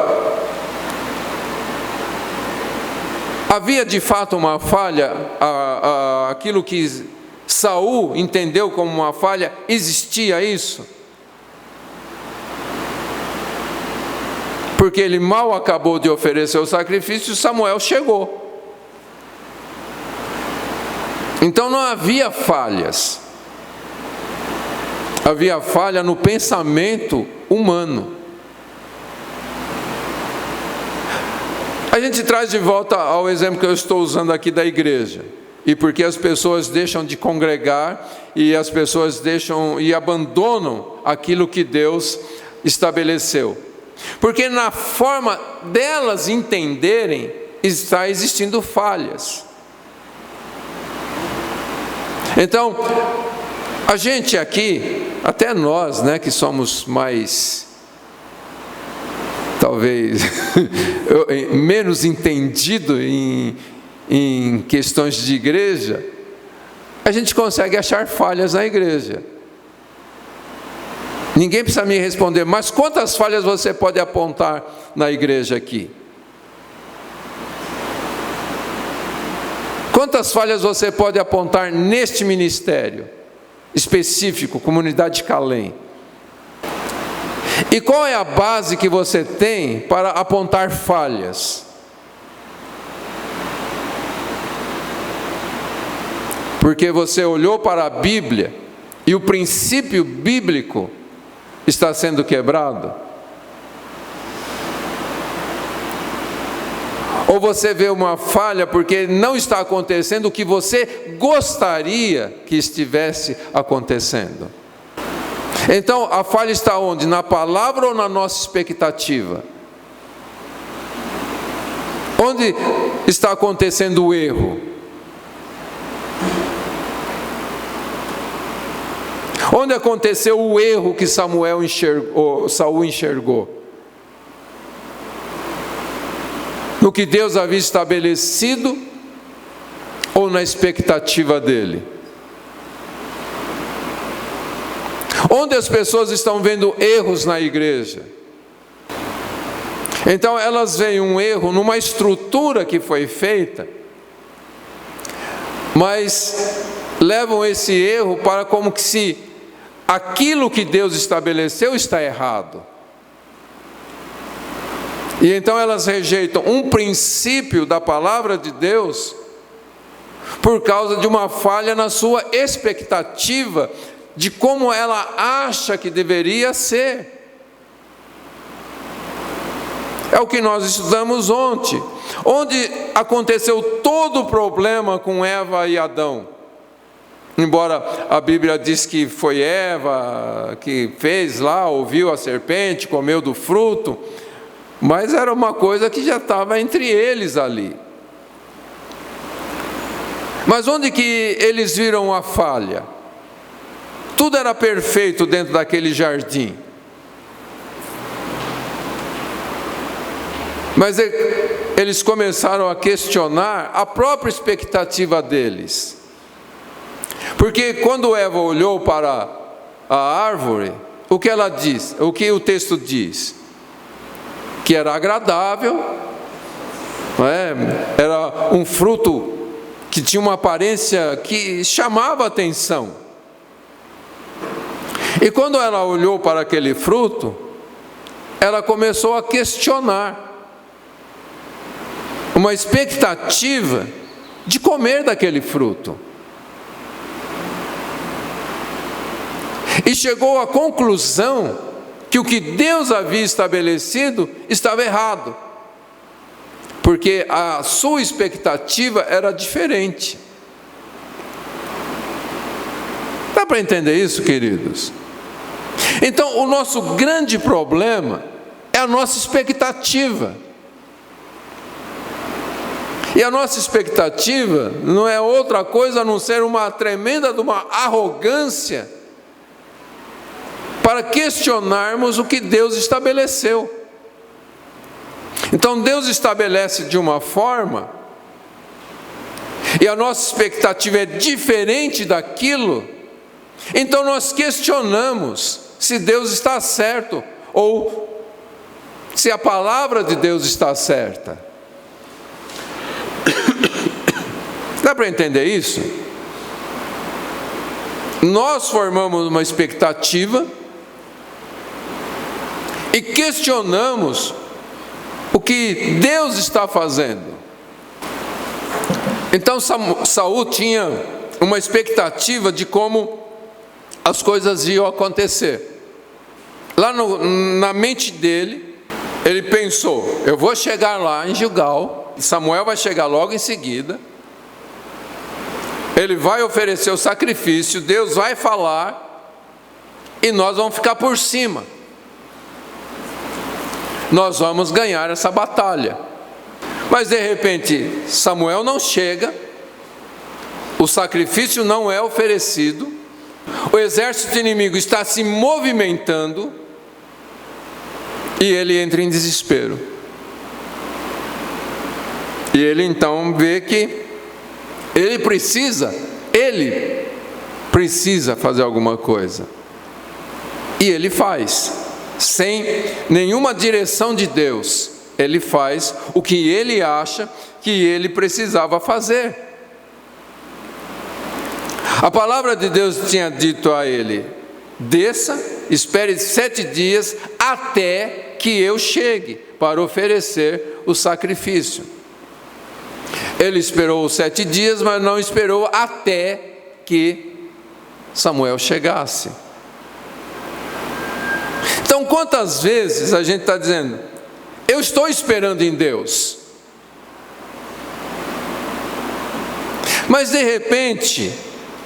havia de fato uma falha, aquilo que Saul entendeu como uma falha, existia isso? Porque ele mal acabou de oferecer o sacrifício e Samuel chegou. Então não havia falhas. Havia falha no pensamento humano. A gente traz de volta ao exemplo que eu estou usando aqui da igreja. E porque as pessoas deixam de congregar e as pessoas deixam e abandonam aquilo que Deus estabeleceu. Porque na forma delas entenderem está existindo falhas. Então, a gente aqui, até nós, né, que somos mais, talvez, menos entendido em questões de igreja, a gente consegue achar falhas na igreja. Ninguém precisa me responder, mas quantas falhas você pode apontar na igreja aqui? Quantas falhas você pode apontar neste ministério específico, Comunidade de Calém? E qual é a base que você tem para apontar falhas? Porque você olhou para a Bíblia e o princípio bíblico está sendo quebrado? Ou você vê uma falha porque não está acontecendo o que você gostaria que estivesse acontecendo? Então, a falha está onde? Na palavra ou na nossa expectativa? Onde está acontecendo o erro? Onde aconteceu o erro que Saul enxergou? No que Deus havia estabelecido ou na expectativa dele? Onde as pessoas estão vendo erros na igreja? Então elas veem um erro numa estrutura que foi feita, mas levam esse erro para como que se aquilo que Deus estabeleceu está errado. E então elas rejeitam um princípio da palavra de Deus por causa de uma falha na sua expectativa de como ela acha que deveria ser. É o que nós estudamos ontem, onde aconteceu todo o problema com Eva e Adão. Embora a Bíblia diz que foi Eva que fez lá, ouviu a serpente, comeu do fruto, mas era uma coisa que já estava entre eles ali. Mas onde que eles viram a falha? Tudo era perfeito dentro daquele jardim. Mas eles começaram a questionar a própria expectativa deles. Porque quando Eva olhou para a árvore, o que ela diz? O que o texto diz? Que era agradável, não é? Era um fruto que tinha uma aparência que chamava a atenção. E quando ela olhou para aquele fruto, ela começou a questionar, uma expectativa de comer daquele fruto. E chegou à conclusão que o que Deus havia estabelecido estava errado, porque a sua expectativa era diferente. Dá para entender isso, queridos? Então, o nosso grande problema é a nossa expectativa. E a nossa expectativa não é outra coisa a não ser uma tremenda de uma arrogância para questionarmos o que Deus estabeleceu. Então Deus estabelece de uma forma, e a nossa expectativa é diferente daquilo, então nós questionamos se Deus está certo, ou se a palavra de Deus está certa. Dá para entender isso? Nós formamos uma expectativa e questionamos o que Deus está fazendo. Então Saul tinha uma expectativa de como as coisas iam acontecer. Lá na mente dele, ele pensou: eu vou chegar lá em Gilgal, Samuel vai chegar logo em seguida, ele vai oferecer o sacrifício, Deus vai falar, e nós vamos ficar por cima. Nós vamos ganhar essa batalha. Mas de repente, Samuel não chega, o sacrifício não é oferecido, o exército inimigo está se movimentando, e ele entra em desespero. E ele então vê que ele precisa fazer alguma coisa. E ele faz, sem nenhuma direção de Deus. Ele faz o que ele acha que ele precisava fazer. A palavra de Deus tinha dito a ele: desça, espere 7 dias até que eu chegue para oferecer o sacrifício. Ele esperou os 7 dias, mas não esperou até que Samuel chegasse. Então, quantas vezes a gente está dizendo: eu estou esperando em Deus, mas de repente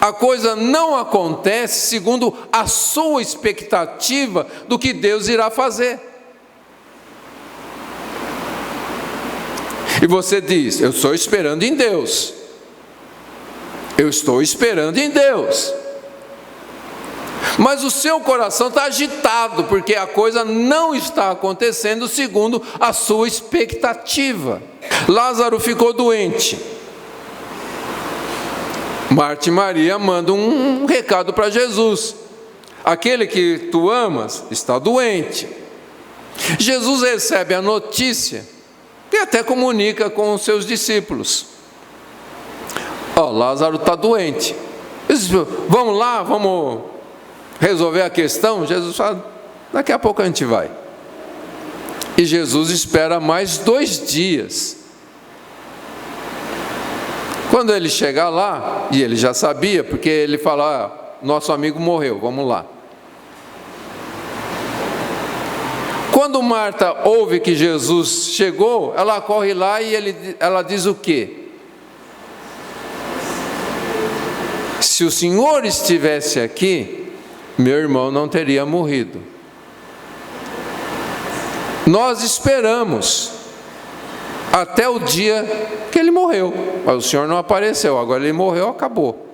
a coisa não acontece segundo a sua expectativa do que Deus irá fazer. E você diz: eu estou esperando em Deus. Eu estou esperando em Deus. Mas o seu coração está agitado, porque a coisa não está acontecendo segundo a sua expectativa. Lázaro ficou doente. Marta e Maria mandam um recado para Jesus: aquele que tu amas está doente. Jesus recebe a notícia e até comunica com os seus discípulos: Lázaro está doente. Eles dizem, vamos lá, vamos resolver a questão. Jesus fala, daqui a pouco a gente vai. E Jesus espera mais 2 dias. Quando ele chegar lá, e ele já sabia, porque ele fala, nosso amigo morreu, vamos lá. Quando Marta ouve que Jesus chegou, ela corre lá e ela diz o quê? Se o Senhor estivesse aqui, meu irmão não teria morrido. Nós esperamos até o dia que ele morreu, mas o Senhor não apareceu, agora ele morreu, acabou.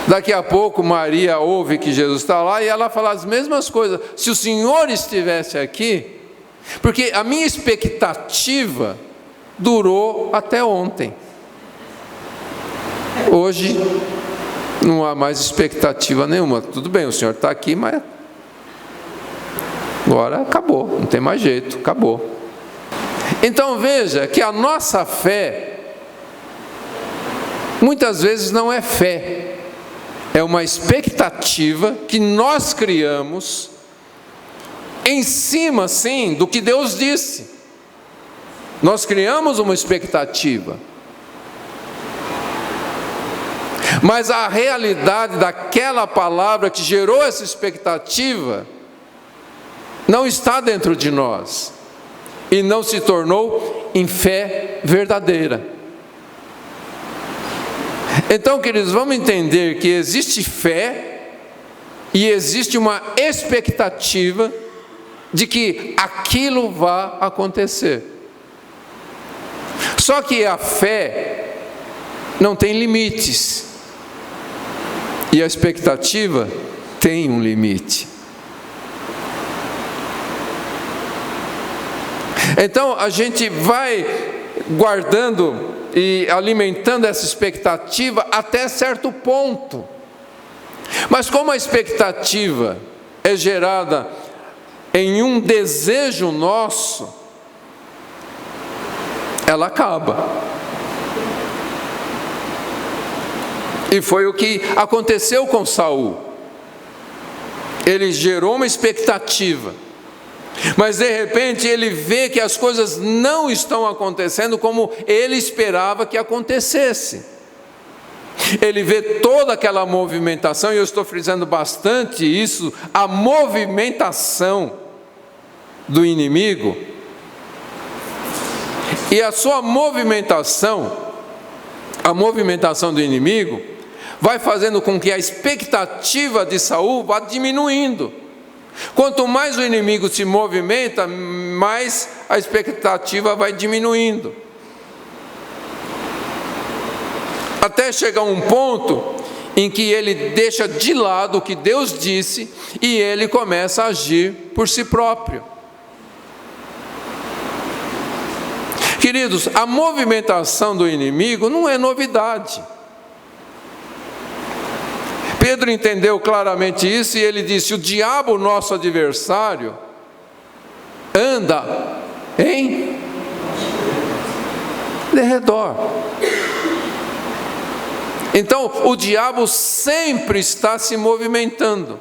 Daqui a pouco Maria ouve que Jesus está lá e ela fala as mesmas coisas. Se o Senhor estivesse aqui, porque a minha expectativa durou até ontem. Hoje não há mais expectativa nenhuma. Tudo bem, o Senhor está aqui, mas agora acabou, não tem mais jeito, acabou. Então veja que a nossa fé muitas vezes não é fé. É uma expectativa que nós criamos em cima, sim, do que Deus disse. Nós criamos uma expectativa. Mas a realidade daquela palavra que gerou essa expectativa não está dentro de nós e não se tornou em fé verdadeira. Então, queridos, vamos entender que existe fé e existe uma expectativa de que aquilo vá acontecer. Só que a fé não tem limites e a expectativa tem um limite. Então a gente vai guardando e alimentando essa expectativa até certo ponto. Mas como a expectativa é gerada em um desejo nosso, ela acaba. E foi o que aconteceu com Saul. Ele gerou uma expectativa, mas de repente ele vê que as coisas não estão acontecendo como ele esperava que acontecesse. Ele vê toda aquela movimentação, e eu estou frisando bastante isso, a movimentação do inimigo. E a sua movimentação, a movimentação do inimigo, vai fazendo com que a expectativa de Saul vá diminuindo. Quanto mais o inimigo se movimenta, mais a expectativa vai diminuindo. Até chegar um ponto em que ele deixa de lado o que Deus disse e ele começa a agir por si próprio. Queridos, a movimentação do inimigo não é novidade. Pedro entendeu claramente isso e ele disse: o diabo, nosso adversário, anda em derredor. Então, o diabo sempre está se movimentando.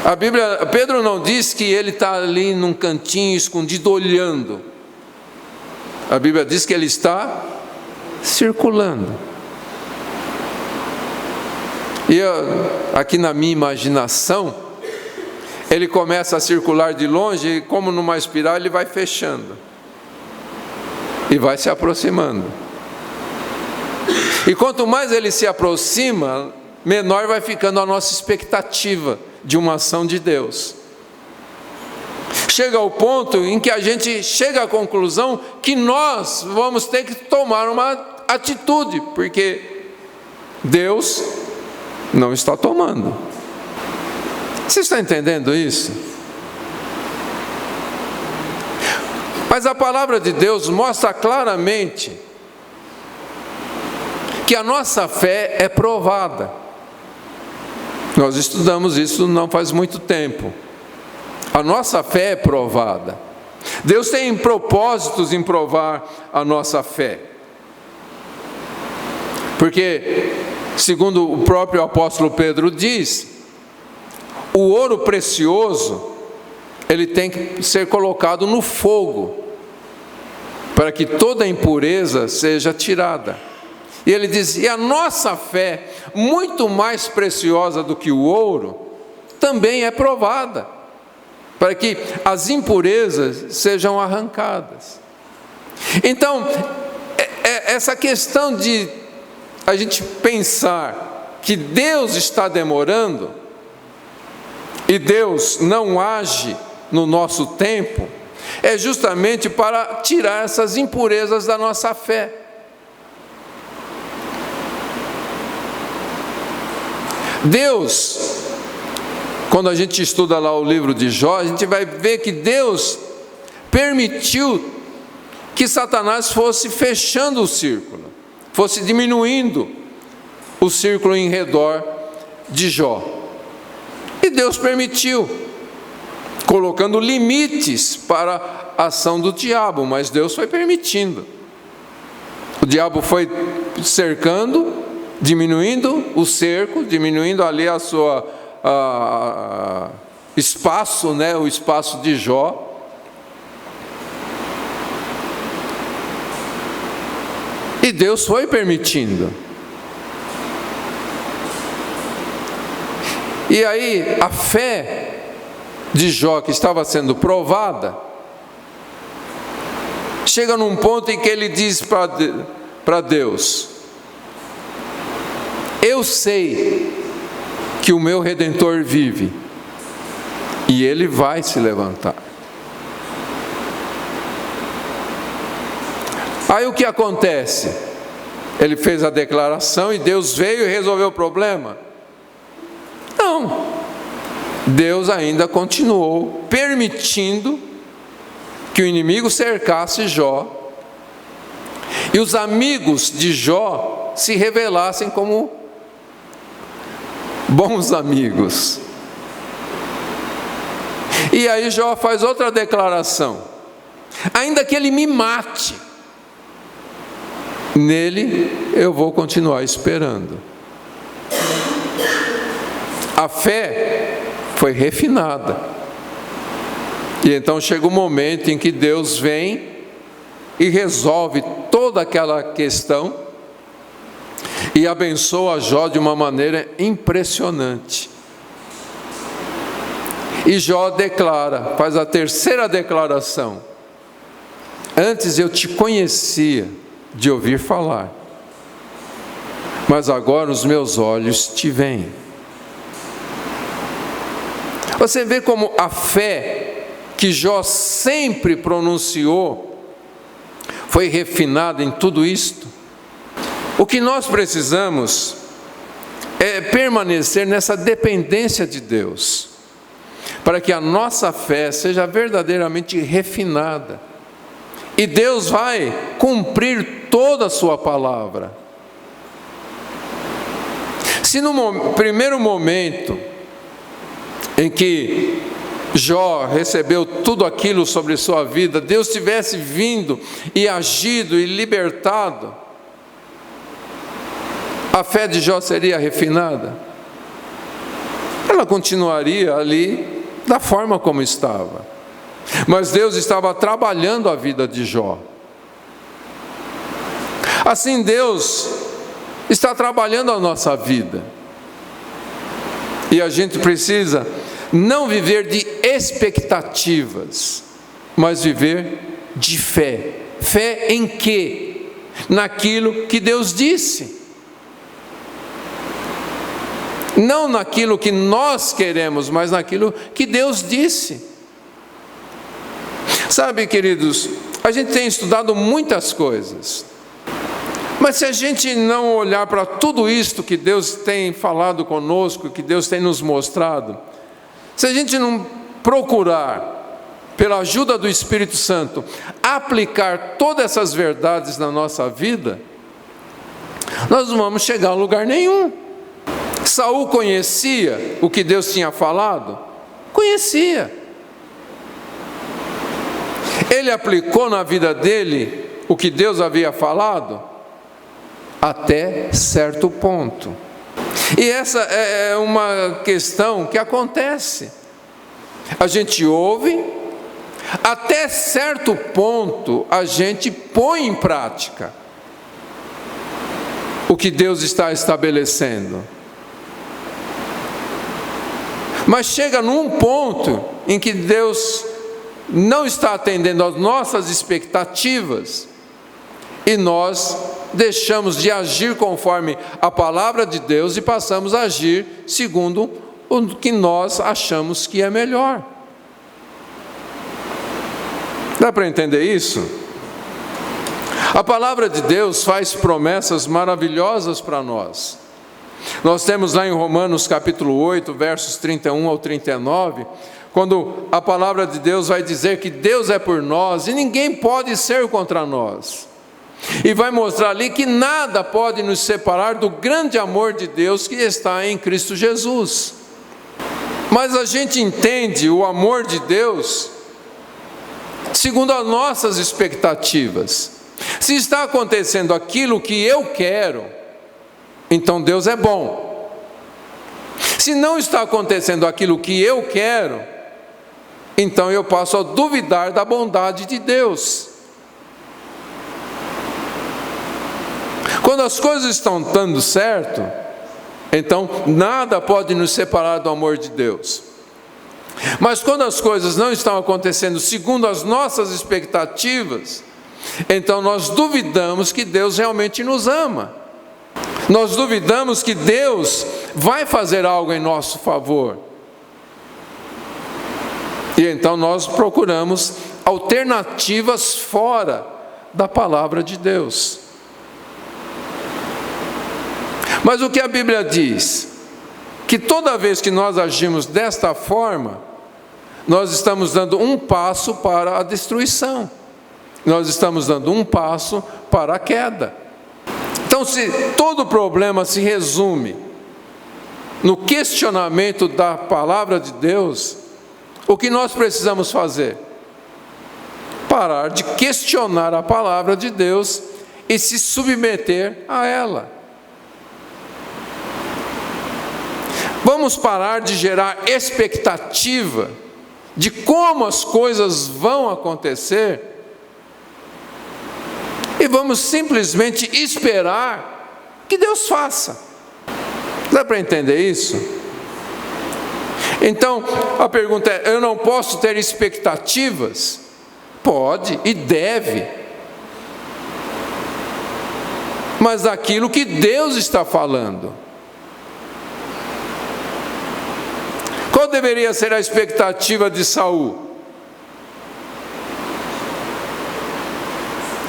A Bíblia, Pedro não diz que ele está ali num cantinho escondido olhando. A Bíblia diz que ele está circulando. E aqui na minha imaginação, ele começa a circular de longe e, como numa espiral, ele vai fechando e vai se aproximando. E quanto mais ele se aproxima, menor vai ficando a nossa expectativa de uma ação de Deus. Chega ao ponto em que a gente chega à conclusão que nós vamos ter que tomar uma atitude, porque Deus não está tomando. Você está entendendo isso? Mas a palavra de Deus mostra claramente que a nossa fé é provada. Nós estudamos isso não faz muito tempo. A nossa fé é provada. Deus tem propósitos em provar a nossa fé. Porque, segundo o próprio apóstolo Pedro diz, o ouro precioso, ele tem que ser colocado no fogo, para que toda impureza seja tirada. E ele diz, e a nossa fé, muito mais preciosa do que o ouro, também é provada, para que as impurezas sejam arrancadas. Então, essa questão de a gente pensar que Deus está demorando, e Deus não age no nosso tempo, é justamente para tirar essas impurezas da nossa fé. Deus, quando a gente estuda lá o livro de Jó, a gente vai ver que Deus permitiu que Satanás fosse fechando o círculo, fosse diminuindo o círculo em redor de Jó. E Deus permitiu, colocando limites para a ação do diabo, mas Deus foi permitindo. O diabo foi cercando, diminuindo o cerco, diminuindo ali a sua espaço, né, o espaço de Jó. E Deus foi permitindo. E aí a fé de Jó, que estava sendo provada, chega num ponto em que ele diz para Deus: eu sei que o meu Redentor vive, e ele vai se levantar. Aí o que acontece? Ele fez a declaração e Deus veio e resolveu o problema? Não. Deus ainda continuou permitindo que o inimigo cercasse Jó, e os amigos de Jó se revelassem como bons amigos. E aí Jó faz outra declaração: ainda que ele me mate, nele eu vou continuar esperando. A fé foi refinada. E então chega o momento em que Deus vem e resolve toda aquela questão e abençoa Jó de uma maneira impressionante. E Jó declara, faz a terceira declaração: antes eu te conhecia de ouvir falar, mas agora os meus olhos te veem. Você vê como a fé que Jó sempre pronunciou foi refinada em tudo isto? O que nós precisamos é permanecer nessa dependência de Deus, para que a nossa fé seja verdadeiramente refinada. E Deus vai cumprir toda a sua palavra. Se no primeiro momento em que Jó recebeu tudo aquilo sobre sua vida, Deus tivesse vindo e agido e libertado, a fé de Jó seria refinada? Ela continuaria ali da forma como estava. Mas Deus estava trabalhando a vida de Jó. Assim Deus está trabalhando a nossa vida. E a gente precisa não viver de expectativas, mas viver de fé. Fé em quê? Naquilo que Deus disse. Não naquilo que nós queremos, mas naquilo que Deus disse. Sabe, queridos, a gente tem estudado muitas coisas, mas se a gente não olhar para tudo isto que Deus tem falado conosco, que Deus tem nos mostrado, se a gente não procurar, pela ajuda do Espírito Santo, aplicar todas essas verdades na nossa vida, nós não vamos chegar a lugar nenhum. Saul conhecia o que Deus tinha falado? Conhecia. Ele aplicou na vida dele o que Deus havia falado? Até certo ponto. E essa é uma questão que acontece. A gente ouve, até certo ponto a gente põe em prática o que Deus está estabelecendo. Mas chega num ponto em que Deus não está atendendo às nossas expectativas e nós deixamos de agir conforme a palavra de Deus e passamos a agir segundo o que nós achamos que é melhor. Dá para entender isso? A palavra de Deus faz promessas maravilhosas para nós. Nós temos lá em Romanos capítulo 8, versos 31 ao 39, quando a palavra de Deus vai dizer que Deus é por nós e ninguém pode ser contra nós. E vai mostrar ali que nada pode nos separar do grande amor de Deus que está em Cristo Jesus. Mas a gente entende o amor de Deus segundo as nossas expectativas. Se está acontecendo aquilo que eu quero, então Deus é bom. Se não está acontecendo aquilo que eu quero, então eu passo a duvidar da bondade de Deus. Quando as coisas estão dando certo, então nada pode nos separar do amor de Deus. Mas quando as coisas não estão acontecendo segundo as nossas expectativas, então nós duvidamos que Deus realmente nos ama. Nós duvidamos que Deus vai fazer algo em nosso favor. E então nós procuramos alternativas fora da palavra de Deus. Mas o que a Bíblia diz? Que toda vez que nós agimos desta forma, nós estamos dando um passo para a destruição. Nós estamos dando um passo para a queda. Então, se todo problema se resume no questionamento da palavra de Deus, o que nós precisamos fazer? Parar de questionar a palavra de Deus e se submeter a ela. Vamos parar de gerar expectativa de como as coisas vão acontecer e vamos simplesmente esperar que Deus faça. Dá para entender isso? Então, a pergunta é: eu não posso ter expectativas? Pode e deve. Mas daquilo que Deus está falando. Qual deveria ser a expectativa de Saul?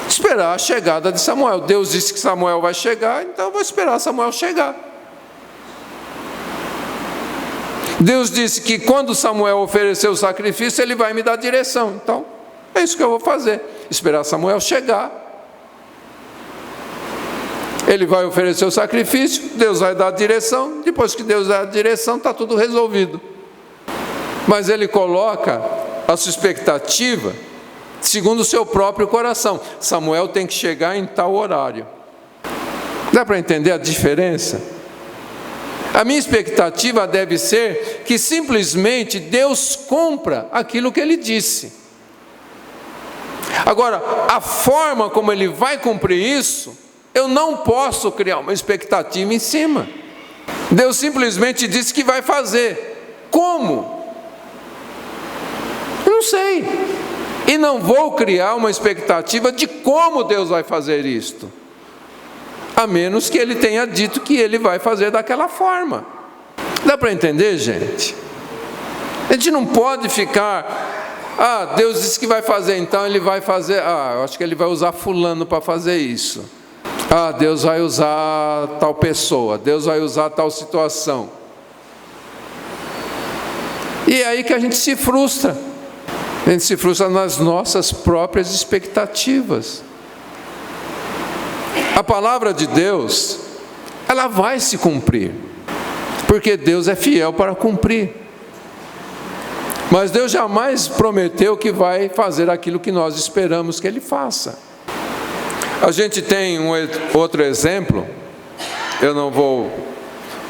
Esperar a chegada de Samuel. Deus disse que Samuel vai chegar, então eu vou esperar Samuel chegar. Deus disse que quando Samuel oferecer o sacrifício, ele vai me dar direção. Então, é isso que eu vou fazer. Esperar Samuel chegar. Ele vai oferecer o sacrifício, Deus vai dar a direção. Depois que Deus dá a direção, está tudo resolvido. Mas ele coloca a sua expectativa segundo o seu próprio coração. Samuel tem que chegar em tal horário. Dá para entender a diferença? A minha expectativa deve ser que simplesmente Deus cumpra aquilo que Ele disse. Agora, a forma como Ele vai cumprir isso, eu não posso criar uma expectativa em cima. Deus simplesmente disse que vai fazer. Como? Eu não sei. E não vou criar uma expectativa de como Deus vai fazer isto, a menos que Ele tenha dito que Ele vai fazer daquela forma. Dá para entender, gente? A gente não pode ficar, Deus disse que vai fazer, então Ele vai fazer, eu acho que Ele vai usar fulano para fazer isso. Deus vai usar tal pessoa, Deus vai usar tal situação. E é aí que a gente se frustra. A gente se frustra nas nossas próprias expectativas. A palavra de Deus, ela vai se cumprir, porque Deus é fiel para cumprir. Mas Deus jamais prometeu que vai fazer aquilo que nós esperamos que Ele faça. A gente tem um outro exemplo, eu não vou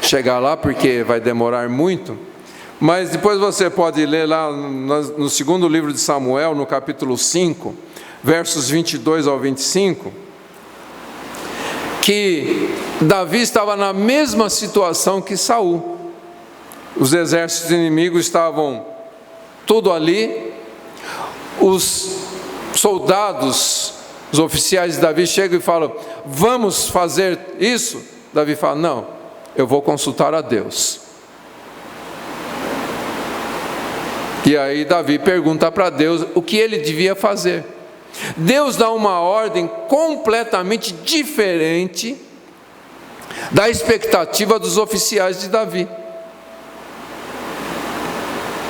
chegar lá porque vai demorar muito, mas depois você pode ler lá no segundo livro de Samuel, no capítulo 5, versos 22 ao 25, que Davi estava na mesma situação que Saul. Os exércitos inimigos estavam tudo ali, os soldados, os oficiais de Davi chegam e falam: vamos fazer isso? Davi fala: não, eu vou consultar a Deus. E aí Davi pergunta para Deus o que ele devia fazer. Deus dá uma ordem completamente diferente da expectativa dos oficiais de Davi.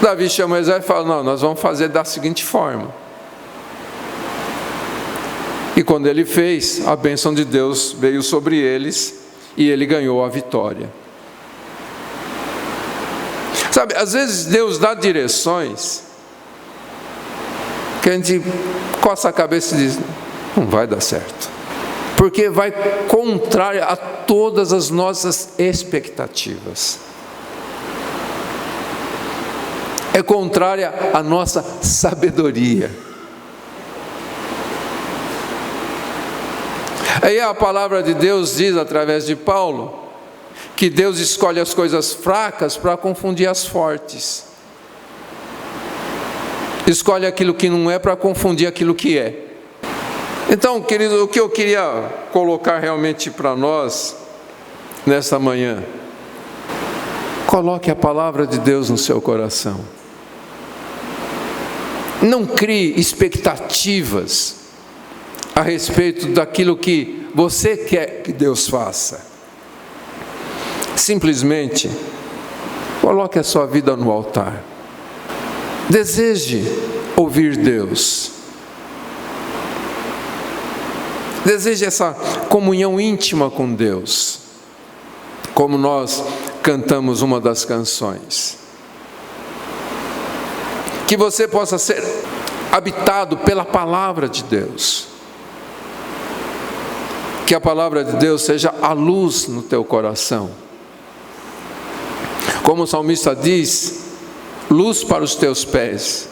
Davi chama o exército e fala: não, nós vamos fazer da seguinte forma. E quando ele fez, a bênção de Deus veio sobre eles e ele ganhou a vitória. Sabe, às vezes Deus dá direções que a gente coça a cabeça e diz: não vai dar certo, porque vai contrário a todas as nossas expectativas, é contrária à nossa sabedoria. Aí a palavra de Deus diz através de Paulo que Deus escolhe as coisas fracas para confundir as fortes. Escolhe aquilo que não é para confundir aquilo que é. Então, querido, o que eu queria colocar realmente para nós nesta manhã: coloque a palavra de Deus no seu coração. Não crie expectativas a respeito daquilo que você quer que Deus faça. Simplesmente coloque a sua vida no altar. Deseje ouvir Deus. Deseje essa comunhão íntima com Deus, como nós cantamos uma das canções. Que você possa ser habitado pela palavra de Deus. Que a palavra de Deus seja a luz no teu coração. Como o salmista diz: luz para os teus pés,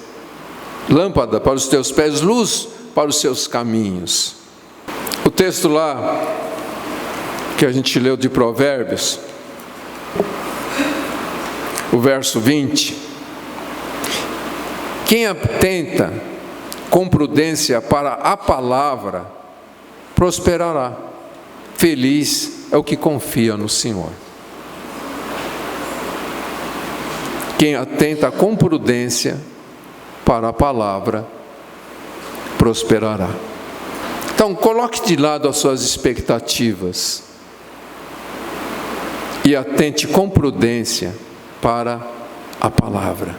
lâmpada para os teus pés, luz para os seus caminhos. O texto lá que a gente leu de Provérbios, o verso 20: quem atenta com prudência para a palavra prosperará. Feliz é o que confia no Senhor. Quem atenta com prudência para a palavra prosperará. Então, coloque de lado as suas expectativas e atente com prudência para a palavra.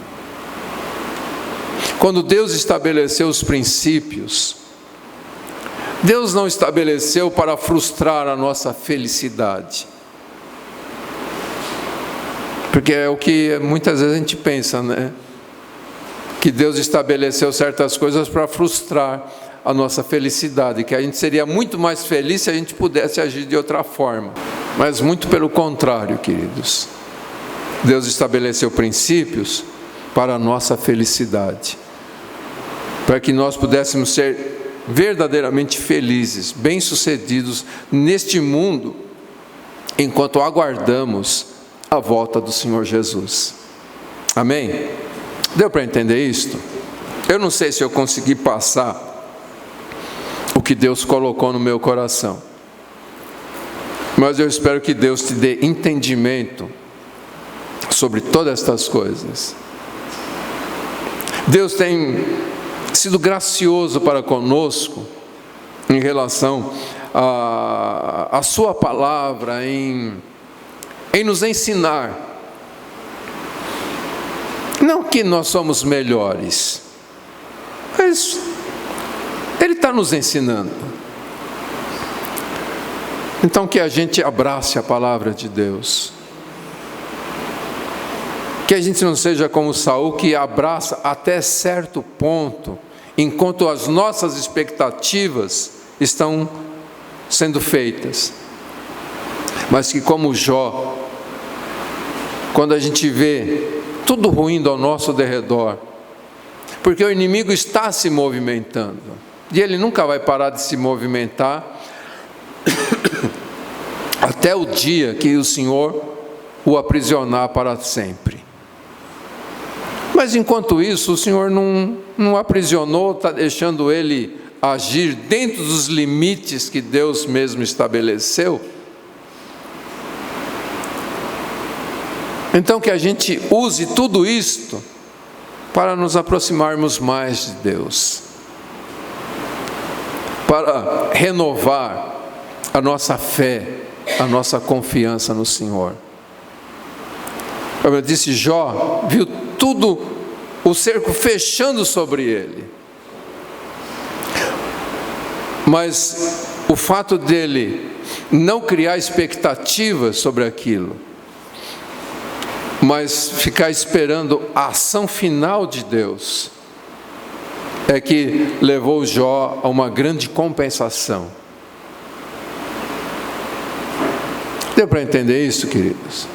Quando Deus estabeleceu os princípios, Deus não estabeleceu para frustrar a nossa felicidade. Porque é o que muitas vezes a gente pensa, né? Que Deus estabeleceu certas coisas para frustrar a nossa felicidade, que a gente seria muito mais feliz se a gente pudesse agir de outra forma. Mas muito pelo contrário, queridos. Deus estabeleceu princípios para a nossa felicidade, para que nós pudéssemos ser verdadeiramente felizes, bem-sucedidos neste mundo, enquanto aguardamos a volta do Senhor Jesus. Amém? Deu para entender isto? Eu não sei se eu consegui passar o que Deus colocou no meu coração, mas eu espero que Deus te dê entendimento sobre todas estas coisas. Deus tem sido gracioso para conosco em relação à sua palavra, em nos ensinar. Não que nós somos melhores, mas Ele está nos ensinando. Então que a gente abrace a palavra de Deus, Que a gente não seja como Saul, que abraça até certo ponto, enquanto as nossas expectativas estão sendo feitas. Mas que como Jó, quando a gente vê tudo ruim ao nosso derredor, porque o inimigo está se movimentando, e ele nunca vai parar de se movimentar, até o dia que o Senhor o aprisionar para sempre. Mas enquanto isso, o Senhor não aprisionou, está deixando ele agir dentro dos limites que Deus mesmo estabeleceu. Então que a gente use tudo isto para nos aproximarmos mais de Deus, para renovar a nossa fé, a nossa confiança no Senhor. Como eu disse, Jó viu tudo, o cerco fechando sobre ele. Mas o fato dele não criar expectativas sobre aquilo, mas ficar esperando a ação final de Deus, é que levou Jó a uma grande compensação. Deu para entender isso, queridos?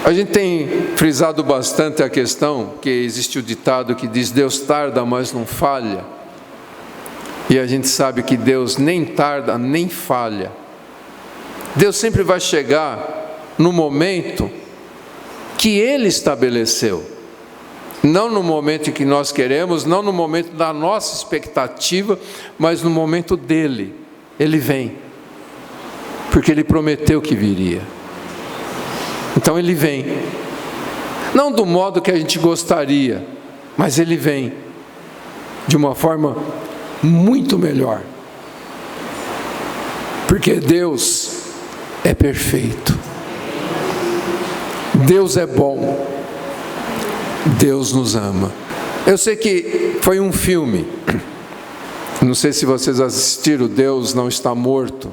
A gente tem frisado bastante a questão, que existe o ditado que diz: Deus tarda, mas não falha. E a gente sabe que Deus nem tarda, nem falha. Deus sempre vai chegar no momento que Ele estabeleceu. Não no momento em que nós queremos, não no momento da nossa expectativa, mas no momento dEle. Ele vem, porque Ele prometeu que viria. Então Ele vem, não do modo que a gente gostaria, mas Ele vem de uma forma muito melhor, porque Deus é perfeito, Deus é bom, Deus nos ama. Eu sei que foi um filme, não sei se vocês assistiram, Deus Não Está Morto.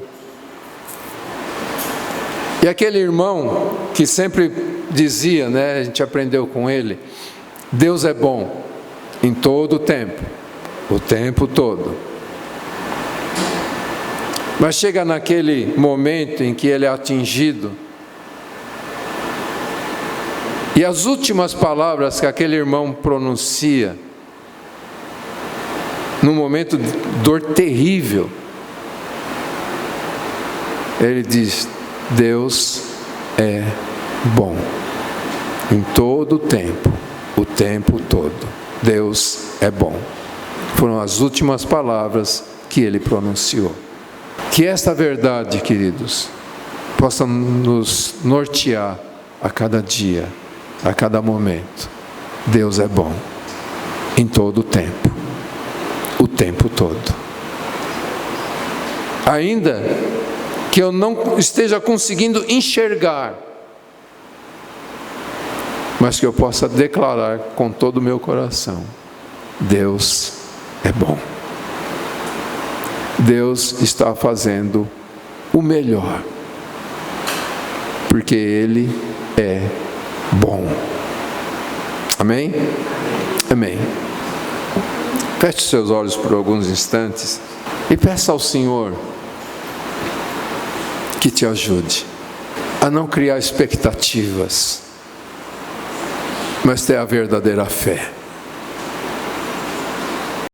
E aquele irmão que sempre dizia, né, a gente aprendeu com ele: Deus é bom em todo o tempo todo. Mas chega naquele momento em que ele é atingido, e as últimas palavras que aquele irmão pronuncia, num momento de dor terrível, ele diz: Deus é bom em todo o tempo todo. Deus é bom. Foram as últimas palavras que ele pronunciou. Que esta verdade, queridos, possa nos nortear a cada dia, a cada momento. Deus é bom em todo o tempo todo. Ainda que eu não esteja conseguindo enxergar, mas que eu possa declarar com todo o meu coração: Deus é bom. Deus está fazendo o melhor, porque Ele é bom. Amém? Amém. Feche seus olhos por alguns instantes e peça ao Senhor que te ajude a não criar expectativas, mas ter a verdadeira fé.